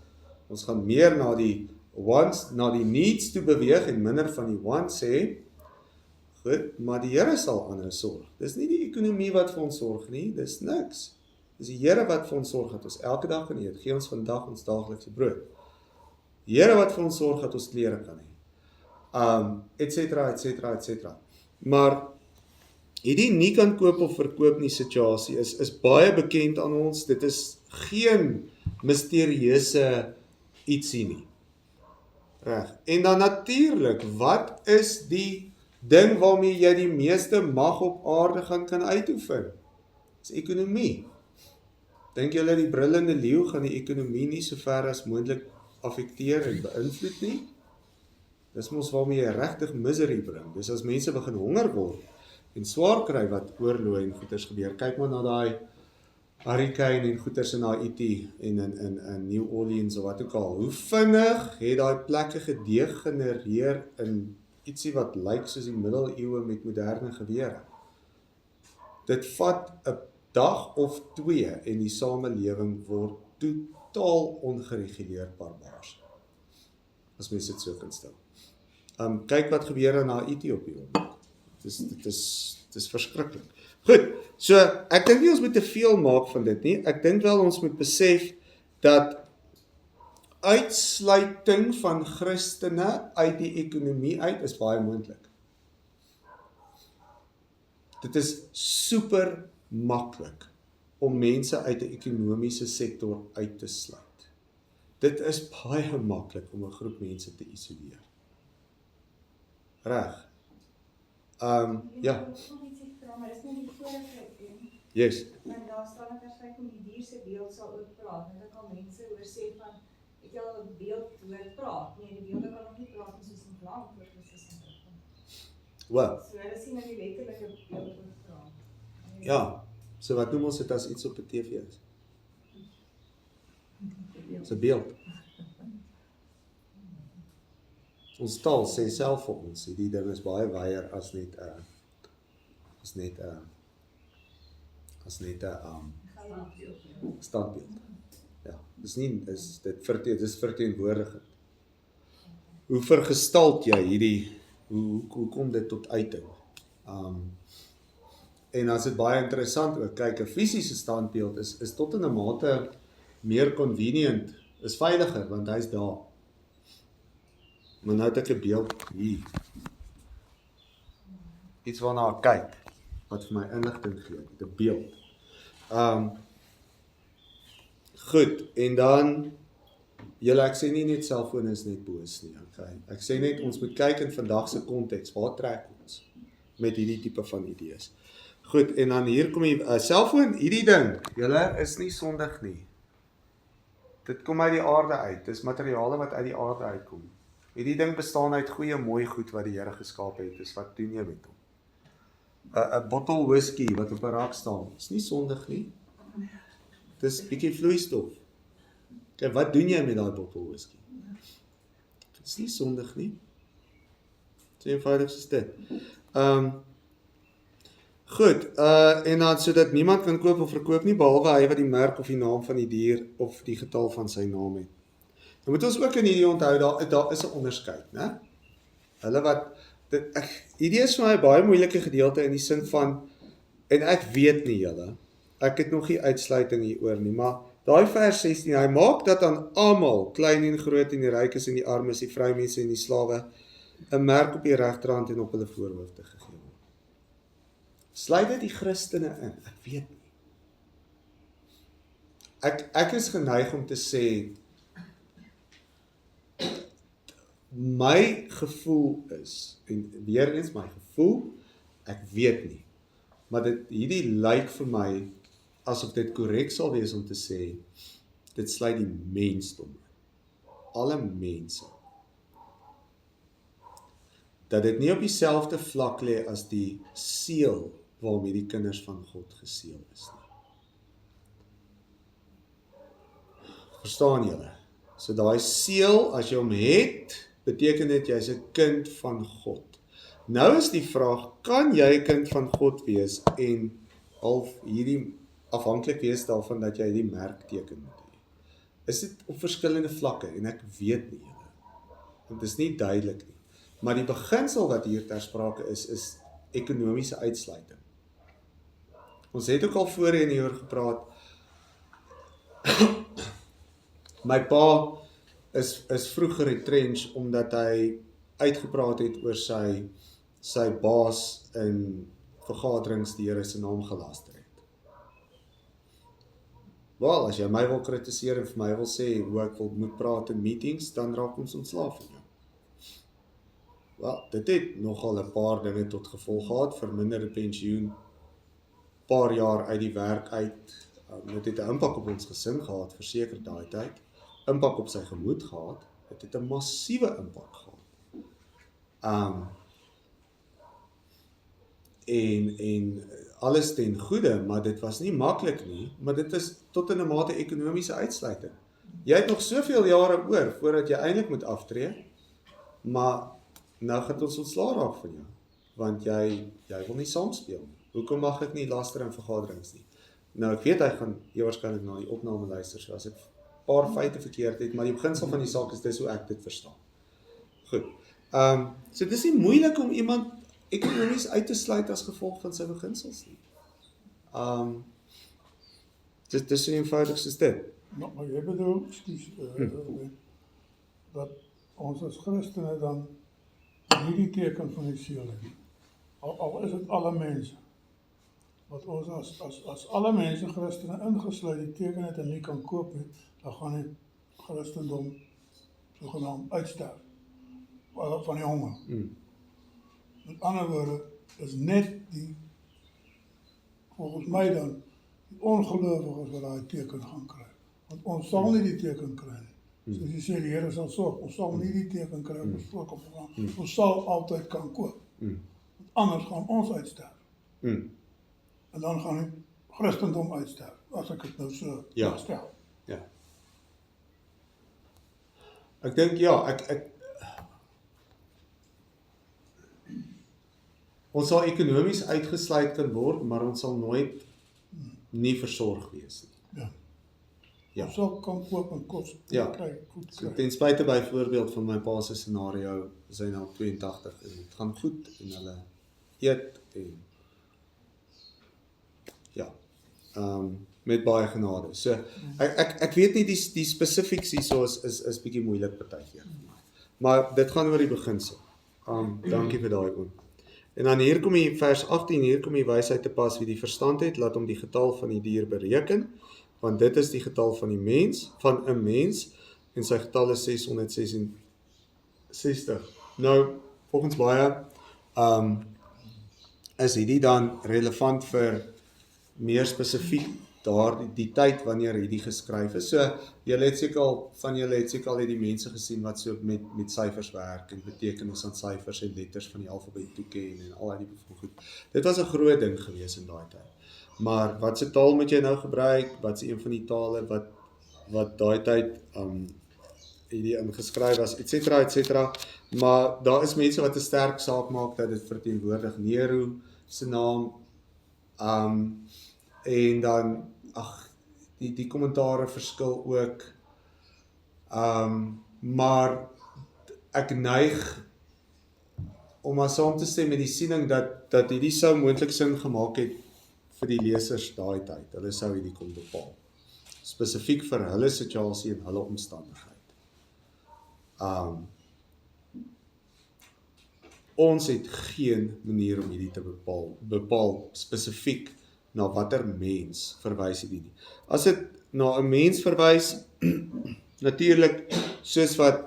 ons gaan meer na die wants, na die needs toe beweeg en minder van die wants hê. Goed, maar die Here sal aanhou sorg. Dis nie die ekonomie wat vir ons sorg nie, dis niks. Dis die Here wat vir ons sorg dat ons elke dag kan eet. Gee ons vandag ons daaglikse brood. Die Here wat vir ons sorg dat ons klere kan hê. Et cetera. Maar hierdie nie kan koop of verkoop nie situasie is baie bekend aan ons. Dit is geen misterieuse ietsie nie. Reg. En dan natuurlik, wat is die ding waarmee jy die meeste mag op aarde kan uitoefen? Dis ekonomie. Dink julle die brullende leeu gaan die ekonomie nie so ver as moontlik affekteer en beïnvloed nie? Dis mos waarmee jy regtig misery bring. Dis as mense begin honger word en swaar kry wat oorloë en goeters gebeur. Kyk maar na daai hurricane en goeters in Haiti en in New Orleans of wat ook al. Hoe vinnig het daai plekke gedegenereer in ietsie wat lyk soos die middeleeue met moderne gewere. Dit vat 'n dag of 2 en die samelewing word totaal ongereguleerd barbaars. As mens dit so kan stel. Kyk wat gebeur in Haiti op die oomblik. Dit is verskriklik. Goed, so ek dink nie ons moet te veel maak van dit nie. Ek dink wel ons moet besef dat uitsluiting van Christene uit die ekonomie uit is baie moontlik. Dit is super maklik om mense uit die ekonomiese sektor uit te sluit. Dit is baie maklik om 'n groep mense te isoleer. Reg. Ja. Maar dis nie die vorige een. Yes. En daar staan in vers 5 om die dier se beeld sal ook praat. En dan kan mense oor sê van ek het al 'n beeld hoor praat. Nee, die beelde kan nog nie praat soos in plan voor Christus in terugkom. Wel. So hulle sien nou die letterlike beeld ook praat. Ja. So wat noem ons dit as iets op 'n TV is? Dis 'n beeld. Ons taal sê self vir ons, die ding is baie wyer as net 'n standbeeld. Ja, dis verteenwoordigend. Hoe vergestalt jy hierdie, hoe kom dit tot uiting? En as dit baie interessant ook, kyk, 'n fisiese standbeeld is tot in 'n mate meer convenient, is veiliger, want hy's daar. Maar nou het ek 'n beeld hier. Iets waarna ek kyk, wat vir my inligting gee, 'n beeld. Goed, en dan, ek sê nie net selfone is net boos nie, okay? Ek sê net, ons moet kyk in vandag se konteks, waar trek ons met hierdie tipe van idees. Goed, en dan hier kom die selfoon, hierdie ding, julle is nie sondig nie. Dit kom uit die aarde uit, dis materiale wat uit die aarde uitkom. Hierdie ding bestaan uit goeie, mooi goed wat die Here geskaap het, dis wat doen jy met hom? 'n bottel whisky wat op 'n rak staan, is nie sondig nie. Dis bietjie vloeistof. Kyk, wat doen jy met daai bottel whisky? Dis nie sondig nie. So eenvoudig soos dit. Goed, en dan sodat niemand kan koop of verkoop nie, behalwe hy wat die merk of die naam van die dier of die getal van sy naam het. Dan moet ons ook in hierdie onthou, daar is 'n onderskeid, né? Hulle wat, hierdie is vir my 'n baie moeilike gedeelte in die sin van, en ek weet nie julle, ek het nog nie uitsluiting hieroor nie, maar daai vers 16, hy maak dat aan almal, klein en groot en die rykes en die armes, die vroumense en die slawe, 'n merk op die regterhand en op hulle voorhoofde gegee word. Sluit dit die Christene in? Ek weet nie. Ek is geneig om te sê, my gevoel is, en weer eens my gevoel, ek weet nie, maar hierdie lyk vir my, asof dit korrek sal wees om te sê, dit sluit die mensdom in. Alle mense. Dat dit nie op dieselfde vlak lê as die seël waarmee die kinders van God geseël is nie. Verstaan julle? So daai seël, as jy hom het, beteken dit jy's 'n kind van God. Nou is die vraag, kan jy 'n kind van God wees en half hierdie afhanklik wees daarvan dat jy die merkteken moet hê? Is dit op verskillende vlakke en ek weet nie julle. Want dit is nie duidelik nie. Maar die beginsel wat hier ter sprake is ekonomiese uitsluiting. Ons het ook al voorheen hieroor gepraat. My pa is vroeg geretrench omdat hy uitgepraat het oor sy baas in vergaderings die Here se naam gelaster het. Wel, as jy my wil kritiseer en vir my wil sê hoe ek moet praat in meetings, dan raak ons ontslaaf van jou. Wel, dit het nogal 'n paar dinge tot gevolg gehad, verminderde pensioen, paar jaar uit die werk uit, dit het 'n impak op ons gesin gehad, verseker daai tyd, impak op sy gemoed gehad, dit het 'n massiewe impak gehad. En alles ten goeie, maar dit was nie maklik nie, maar dit is tot in 'n mate ekonomiese uitsluiting. Jy het nog soveel jare oor, voordat jy eintlik moet aftree, maar nou gaan ons ontslae raak van jou, want jy wil nie saamspeel nie. Hoekom mag ek nie luister in vergaderings nie? Nou ek weet hy gaan waarskynlik na die opname luister, so as ek 'n paar feite verkeerd het, maar die beginsel van die saak is dis hoe ek dit verstaan. Goed. So dis nie moeilik om iemand ekonomies uit te sluit as gevolg van sy beginsels nie. Dit is so eenvoudig soos dit. Nou, maar jy bedoel, dat ons as Christene dan nie die teken van die seël het. Al is dit alle mense. Wat ons as alle mense Christene ingesluit die teken het en nie kan koop het, dan gaan die Christendom sogenaamd uitsterf van die honger. Met ander woorde, is net volgens my dan, die ongelowiges wat daai teken gaan kry. Want ons sal nie die teken kry nie. Soos jy sê, die Here sal sorg, ons sal nie die teken kry op ons voorkop gaan. Ons sal altyd kan koop. Want anders gaan ons uitsterf. En dan gaan die Christendom uitsterf, as ek dit nou so stel. Ja. Ek dink ons sal ekonomies uitgesluit kan word, maar ons sal nooit nie versorg wees nie. Ja. Ons sal kan koop en kos kry. So, ten spyte byvoorbeeld van my pa se scenario, is hy nou 82 en dit gaan goed en hulle eet en met baie genade. So ek weet nie die spesifieks hierso is bietjie moeilik partykeer vir my. Maar dit gaan oor die beginsel. Dankie vir daai oom. En dan hier kom die vers 18, hier kom die wysheid te pas, wie die verstand het, laat hom die getal van die dier bereken, want dit is die getal van die mens, van 'n mens, en sy getal is 666. Nou, volgens baie, is hierdie dan relevant vir meer spesifiek die tyd wanneer hierdie geskryf is. So, julle het seker al die mense gesien wat so met syfers werk en betekenis aan syfers en letters van die alfabet toeken en al die goed. Dit was 'n groot ding gewees in daai tyd. Maar wat se taal moet jy nou gebruik? Wat se een van die tale wat daai tyd hierdie ingeskryf was, et cetera, maar daar is mense wat 'n sterk saak maak dat dit verteenwoordig Nero se naam, en dan, die kommentare verskil ook, maar ek neig om maar saam te stem met die siening dat hierdie sou moontlik sin gemaak het vir die lesers daai tyd. Hulle sou hierdie kon bepaal. Spesifiek vir hulle situasie en hulle omstandigheid. Ons het geen manier om hierdie te bepaal spesifiek na watter mens verwys hierdie nie. As dit na 'n mens verwys, natuurlik soos wat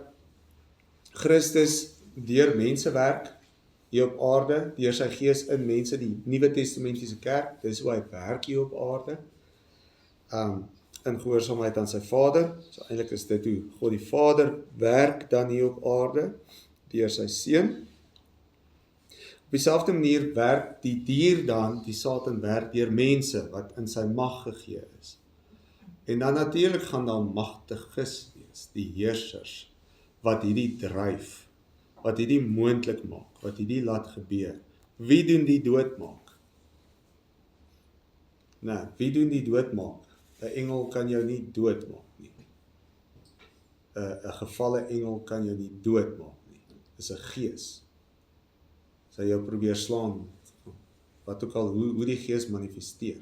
Christus deur mense werk hier op aarde, deur sy gees in mense, die Nuwe Testamentiese kerk, dis hoe hy werk hier op aarde, in gehoorsaamheid aan sy Vader. So eintlik is dit hoe God die Vader werk dan hier op aarde, deur sy Seun. Op dieselfde manier werk die dier dan, die Satan werk deur mense wat in sy mag gegee is. En dan natuurlik gaan daar magtiges wees, die heersers, wat hierdie dryf, wat hierdie moontlik maak, wat hierdie laat gebeur. Wie doen die doodmaak? Nou, wie doen die doodmaak? 'n engel kan jou nie doodmaak nie. 'n gevalle engel kan jou nie doodmaak nie. Dis 'n gees. Sy jou probeer slaan, wat ook al, hoe die gees manifesteer.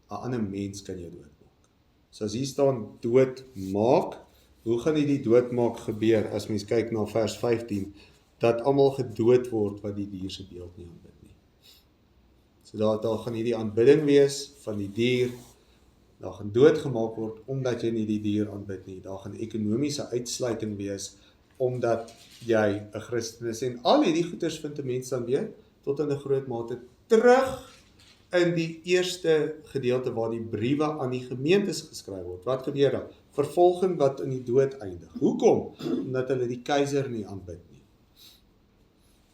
'n ander mens kan jou doodmaak. So as hier staan doodmaak, hoe gaan die doodmaak gebeur as mens kyk na vers 15, dat almal gedood word wat die dier se beeld nie aanbid nie. So daar gaan hierdie aanbidding wees van die dier, daar gaan doodgemaak word omdat jy nie die dier aanbid nie. Daar gaan ekonomiese uitsluiting wees omdat jy 'n Christen is. En al hierdie goeders vind 'n mens dan weer tot in 'n groot mate terug in die eerste gedeelte waar die briewe aan die gemeentes geskryf word. Wat gebeur daar? Vervolging wat in die dood eindig. Hoekom? Omdat hulle die keiser nie aanbid nie.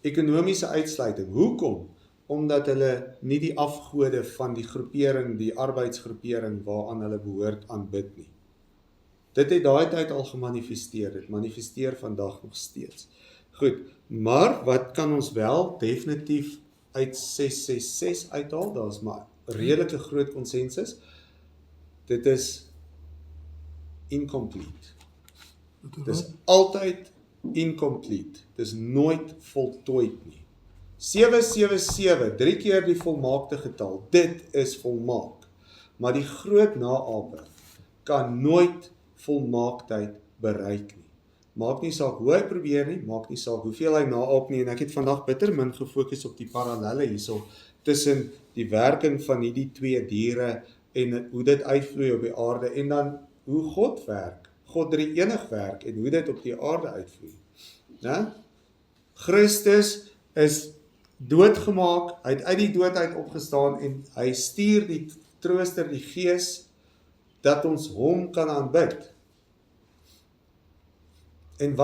Ekonomiese uitsluiting. Hoekom? Omdat hulle nie die afgode van die groepering, die arbeidsgroepering waaraan hulle behoort aanbid nie. Dit het daai tyd al gemanifesteer, dit manifesteer vandag nog steeds. Goed, maar wat kan ons wel definitief uit 666 uithaal? Daar is maar redelike groot konsensus. Dit is incomplete. Dit is altyd incomplete. Dit is nooit voltooid nie. 777, 3 keer die volmaakte getal, dit is volmaak. Maar die groot naaper kan nooit volmaaktheid bereik nie. Maak nie saak hoe hy probeer nie, maak nie saak hoeveel hy naap nie, en ek het vandag bitter min gefokus op die parallelle hierso, tussen die werking van hierdie twee diere, en hoe dit uitvloei op die aarde, en dan hoe God werk, God drie-enig werk, en hoe dit op die aarde uitvloei. Nou, Christus is doodgemaak, hy het uit die dood uit opgestaan, en hy stuur die trooster, die gees, dat ons hom kan aanbid. En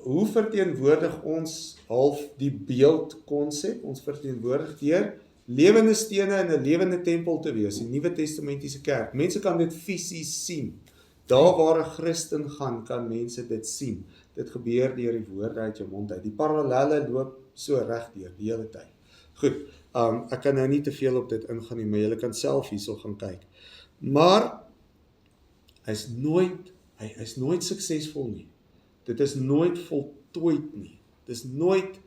hoe verteenwoordig ons half die beeldkonsep? Ons verteenwoordig deur lewende stene in 'n lewende tempel te wees, die Nuwe Testamentiese kerk. Mense kan dit fisies sien. Daar waar 'n Christen gaan, kan mense dit sien. Dit gebeur deur die woorde uit jou mond uit. Die parallelle loop so reg deur die hele tyd. Goed, ek kan nou nie te veel op dit ingaan nie, maar julle kan self hierso gaan kyk. Maar hy is nooit suksesvol nie. Dit is nooit voltooid nie. Dit is nooit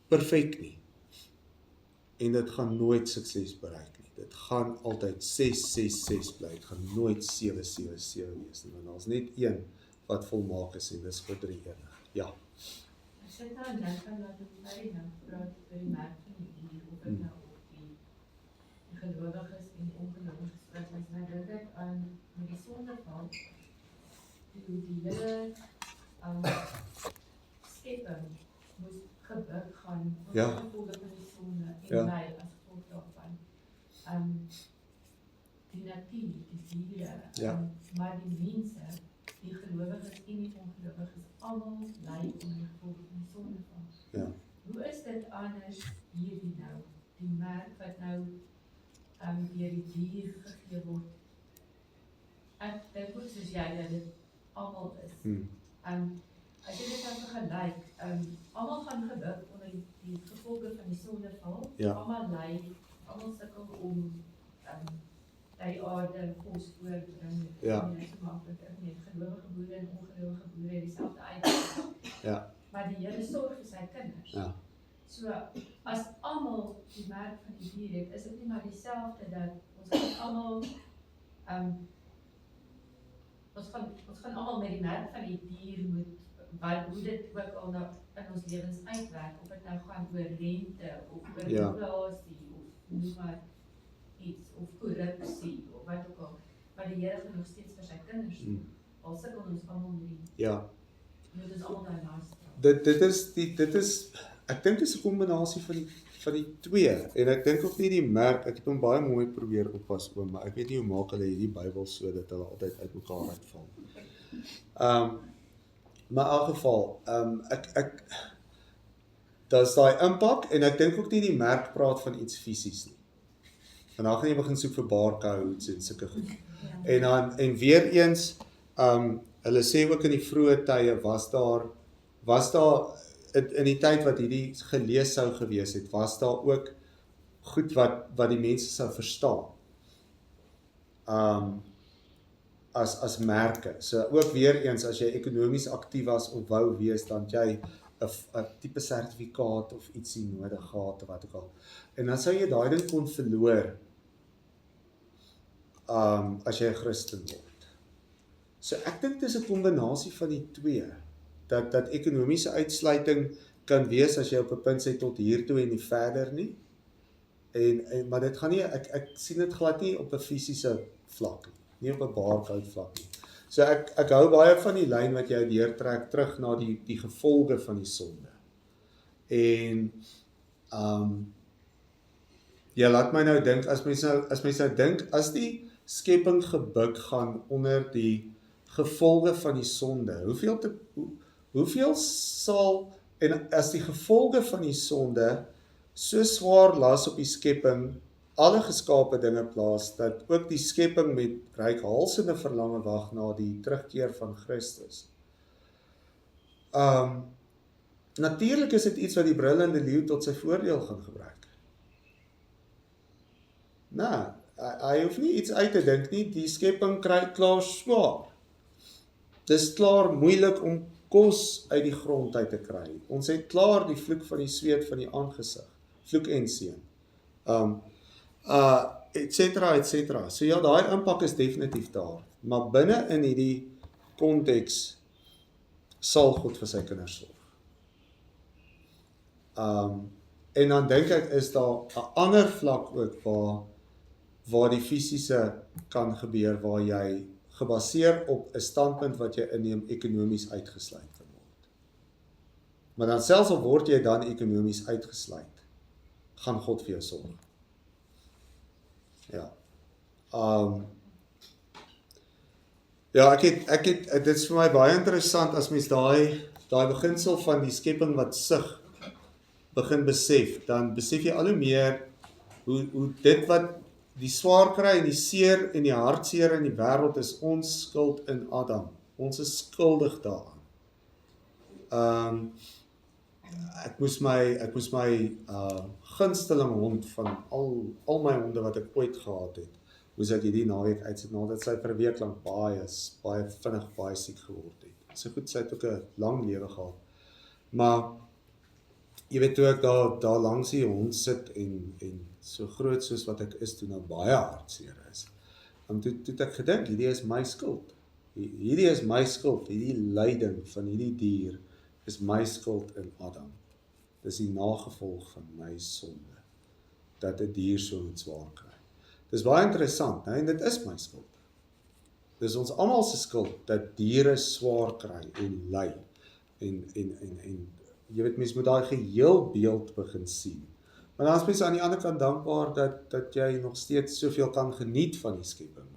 perfek nie. En dit gaan nooit sukses bereik nie. Dit gaan altyd 666 bly. Dit gaan nooit 777 wees nie. Want daar's net een wat volmaak is en dis vir drie-enig. Ja. Ek sit daar en dink aan dat jy nou praat oor die merk van die dier, of dit nou op die gelowiges en die ongelowiges is. Nou dink ek aan met die sondeval, die hele skepping moes gebuk gaan oor die gevolge van die sonde en ly as gevolg daarvan. Die natuur, die diere, maar die mense, die gelowiges en die ongelowiges, almal ly onder die gevolge van die sondeval. Ja. Hoe is dit anders hierdie nou? Die merk wat nou deur die dier gegee word. Ek dink ook soos jy dat dit almal is. Hmm. As jy dit dan vergelyk, almal gaan gebuk onder die gevolge van die sondeval. Ja. Almal ly, almal sukkel om die aarde kos voortbring. Ja. Dit is so maklik, gelowige boere en ongelowige boere het dieselfde uitdaging. Ja. Maar die Here sorg vir sy kinders. Ja. So, as almal die merk van die dier het, is dit nie maar dieselfde dat ons gaan almal ons gaan almal met die merk van die dier moet, hoe dit ook al nou in ons lewens uitwerk, of dit nou gaan oor rente, of oor inflasie, of noem maar iets, of korrupsie, of wat ook al, maar die Here gaan nog steeds vir sy kinders, al sukkel ons almal met die, moet ons almal daar naast staan. Dit is, ek dink dit is 'n kombinasie van die twee, en ek dink ook nie die merk, ek het hom baie mooi probeer oppas oom, maar ek weet nie hoe maak hulle hierdie Bybel so, dat hulle altyd uit mekaar uitval. Maar in elk geval, daar's daai impak, en ek dink ook nie die merk praat van iets fisies nie. En dan gaan jy begin soek vir barcodes en sulke goed. En weer eens, hulle sê ook in die vroeë tye was daar in die tyd wat hierdie gelees sou gewees het, was daar ook goed wat die mense sou verstaan. As merke. So ook weer eens, as jy ekonomies aktief was of wou wees, dan het jy 'n tipe sertifikaat of ietsie nodig gehad of wat ook al. En dan sou jy daai ding kon verloor as jy 'n Christen word. So ek dink dis 'n kombinasie van die twee. Dat ekonomiese uitsluiting kan wees as jy op 'n punt sê tot hier toe en nie verder nie. Maar dit gaan nie, ek sien dit glad nie op 'n fisiese vlak nie op 'n barcode vlak nie. So ek hou baie van die lyn wat jy deurtrek terug na die gevolge van die sonde. En jy laat my nou dink, as mens nou dink, as die skepping gebuk gaan onder die gevolge van die sonde, hoeveel sal, en as die gevolge van die sonde so swaar las op die skepping, alle geskape dinge plaas, dat ook die skepping met reikhalsende verlange wag na die terugkeer van Christus. Natuurlik is dit iets wat die brullende leeu tot sy voordeel gaan gebruik. Nou, hy hoef nie iets uit te dink nie, die skepping kry klaar swaar. Dis klaar moeilik om kos uit die grond uit te kry. Ons het klaar die vloek van die sweet van die aangesig, vloek en seën. Et cetera. So ja, daai impak is definitief daar, maar binne in hierdie konteks sal God vir sy kinders sorg. En dan dink ek is daar 'n ander vlak ook waar die fisiese kan gebeur, waar jy gebaseer op 'n standpunt wat jy inneem ekonomies uitgesluit kan word. Maar dan selfs al word jy dan ekonomies uitgesluit, gaan God vir jou sorg. Ja. Ja, dit is vir my baie interessant as mens daai beginsel van die skepping wat sug begin besef, dan besef jy al hoe meer hoe dit wat die swaar kry en die seer en die hartseer in die wêreld is ons skuld in Adam. Ons is skuldig daaraan. Ek moes my gunsteling hond van al my honde wat ek ooit gehad het, moes ek hierdie naweek uitsit, nadat sy vir 'n week lank baie vinnig baie siek geword het. So goed, sy het ook 'n lang lewe gehad. Maar jy weet, toe ek daar langs die hond sit en so groot soos wat ek is, toe nou baie hartseer is. Toe ek gedink, hierdie is my skuld. Hierdie is my skuld, hierdie lyding van hierdie dier is my skuld in Adam. Dis die nagevolg van my sonde, dat 'n dier so moet swaar kry. Dis baie interessant, en dit is my skuld. Dis ons almal se skuld, dat diere swaar kry en ly. En jy weet, mens moet daai geheel beeld begin sien. Maar dan is mens aan die ander kant dankbaar dat jy nog steeds soveel kan geniet van die skepping,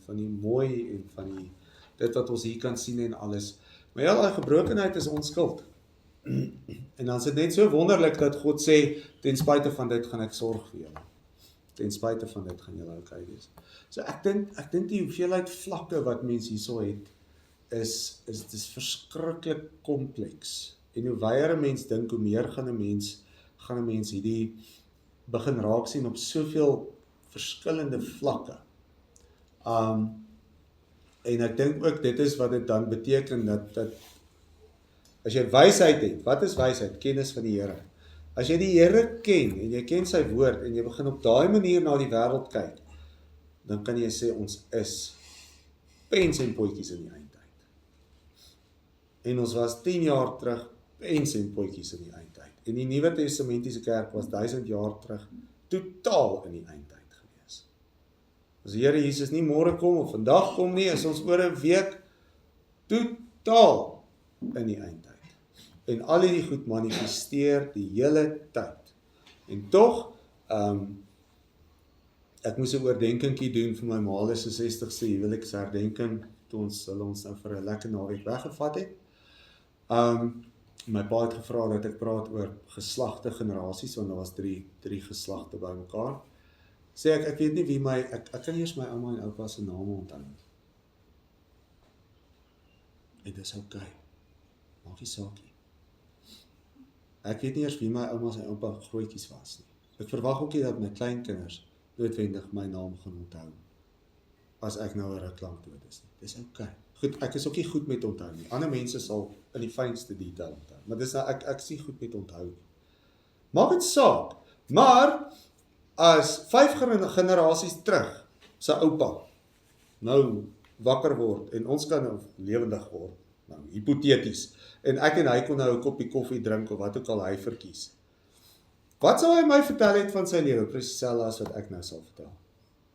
van die mooi en van dit wat ons hier kan sien en alles. Maar ja, daai gebrokenheid is ons skuld. En dan is dit net so wonderlik dat God sê, ten spyte van dit gaan ek sorg vir julle. Ten spyte van dit gaan julle okay wees. So ek dink die hoeveelheid vlakke wat mense hierso het, is dis verskriklik kompleks. En hoe weier 'n mens dink, hoe meer gaan 'n mens hierdie begin raak sien op soveel verskillende vlakke. En ek dink ook dit is wat dit dan beteken dat as jy wysheid het, wat is wysheid? Kennis van die Here. As jy die Here ken en jy ken sy woord en jy begin op daai manier na die wêreld kyk, dan kan jy sê ons is pens en potjies in die eindtyd. En ons was 10 jaar terug pens en potjies in die eindtyd. En die Nuwe Testamentiese kerk was 1000 jaar terug totaal in die eindtyd gewees. As die Here Jesus nie môre kom of vandag kom nie, is ons oor 'n week totaal in die eindtyd. En al hierdie goed manifesteer die hele tyd. En tog, ek moes 'n oordenkingkie doen vir my ma se 60ste huweliksherdenking, toe hulle ons nou vir 'n lekker naweek weggevat het. My pa het gevra dat ek praat oor geslagte generasies, want daar was drie geslagte bymekaar. Sê ek weet nie wie ek kan eers my ouma en oupa se name onthou. En dis okay. Maak nie saak nie. Ek weet nie eers wie my ouma en oupa grootjies was nie. Ek verwag ook nie dat my kleinkinders noodwendig my naam gaan onthou, as ek nou 'n ruk lank dood is nie. Dis okay. Goed, ek is ook nie goed met onthou nie. Ander mense sal in die fynste detail onthou. Maar dis nou, ek is nie goed met onthou nie. Maak dit saak. Maar, as 5 generasies terug, sy oupa, nou wakker word, en ons kan nou lewendig word, nou hipoteties, en ek en hy kon nou 'n koppie koffie drink, of wat ook al hy verkies. Wat sou hy my vertel het van sy lewe, presies dieselfde as wat ek nou sal vertel.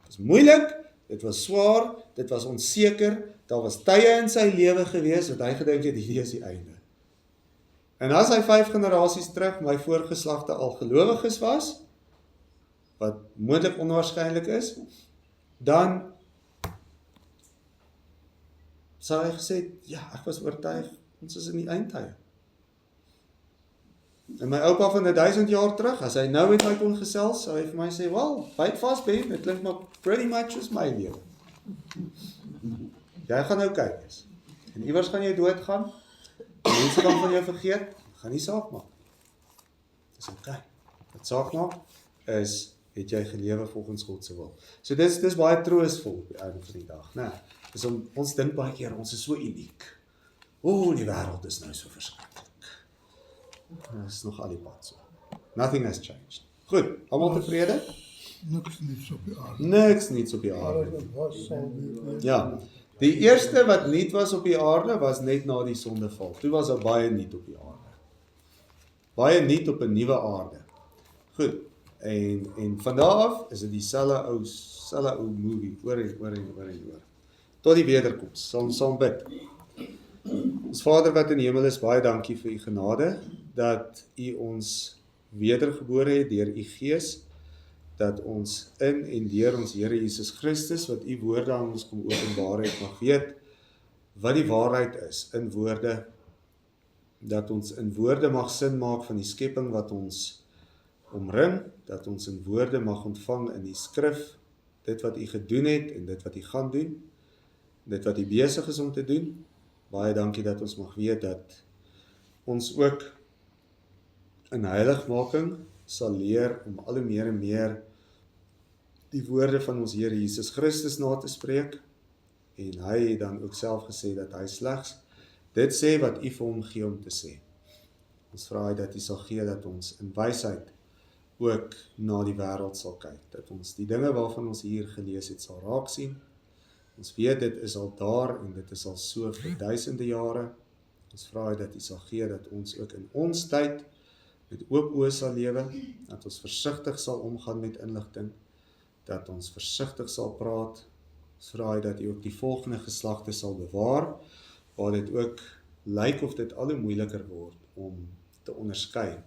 Dit was moeilik, dit was swaar, dit was onseker, daar was tye in sy lewe gewees, wat hy gedink het, hierdie is die einde. En as hy 5 generasies terug, my voorgeslagte al gelowiges was, wat moontlik onwaarskynlik is, dan sou hy gesê, ja, ek was oortuig, ons is in die eindtye. En my oupa van 1000 jaar terug, as hy nou met my kon gesels, sou hy vir my sê, wel, byt vas Ben, dit klink maar pretty much as my lewe. Jy gaan nou kyk eens. En iewers gaan jy doodgaan, mense kan van jou vergeet, gaan nie saak maak. Dis okay. Wat saak maak, is, het jy gelewe volgens God se wil. So dis baie troosvol op die einde van die dag, né? Dis ons dink baie keer, ons is so uniek. Die wêreld is nou so verskriklik. Dit is nog al die pad so. Nothing has changed. Goed, almal tevrede? Niks niets op die aarde. Niks niets op die aarde. Alles wat was, sal weer wees. Ja, die eerste wat nuut was op die aarde, was net na die sondeval. Toe was daar baie nuut op die aarde. Baie nuut op 'n nuwe aarde. Goed, en van daar af is dit dieselfde ou movie, oor en oor. Tot die wederkoms, sal ons saam bid. Ons Vader wat in die hemel is, baie dankie vir u genade, dat u ons wedergebore het deur u Gees, dat ons in en deur ons Here Jesus Christus, wat u woorde aan ons kom openbaar het, mag weet wat die waarheid is in woorde, dat ons in woorde mag sin maak van die skepping wat ons omring, dat ons in woorde mag ontvang in die skrif, dit wat u gedoen het en dit wat u gaan doen, dit wat u besig is om te doen. Baie dankie dat ons mag weet dat ons ook in heiligmaking sal leer om al hoe meer en meer die woorde van ons Here Jesus Christus na te spreek, en hy het dan ook self gesê dat hy slegs dit sê wat u vir hom gee om te sê. Ons vra dat u sal gee dat ons in wysheid ook na die wêreld sal kyk, dat ons die dinge waarvan ons hier gelees het sal raak sien. Ons weet dit is al daar en dit is al so vir duisende jare. Ons vra dat u sal gee dat ons ook in ons tyd met oop oë sal lewe, dat ons versigtig sal omgaan met inligting, dat ons versigtig sal praat. Ons vra dat u ook die volgende geslagte sal bewaar, waar dit ook lyk of dit al hoe moeiliker word om te onderskei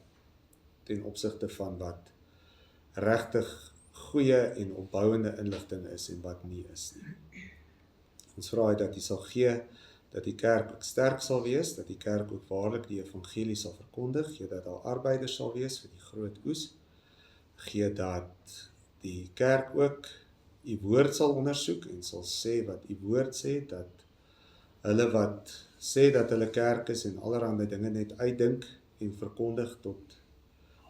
ten opsigte van wat regtig goeie en opbouende inligting is en wat nie is nie. Ons vra dat u sal gee dat die kerk ook sterk sal wees, dat die kerk ook waarlik die evangelie sal verkondig, gee dat daar arbeiders sal wees vir die groot oes, gee dat die kerk ook u woord sal ondersoek en sal sê wat u woord sê, dat hulle wat sê dat hulle kerk is en allerhande dinge net uitdink en verkondig tot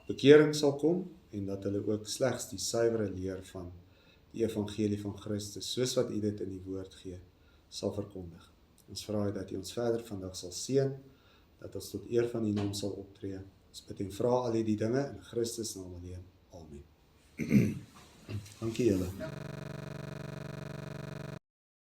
bekering sal kom en dat hulle ook slegs die suiwere leer van die evangelie van Christus, soos wat U dit in die woord gee, sal verkondig. Ons vra dat U ons verder vandag sal seën, dat ons tot eer van U naam sal optree. Ons bid en vra al hierdie dinge in Christus naam alleen. Amen. Dankie julle.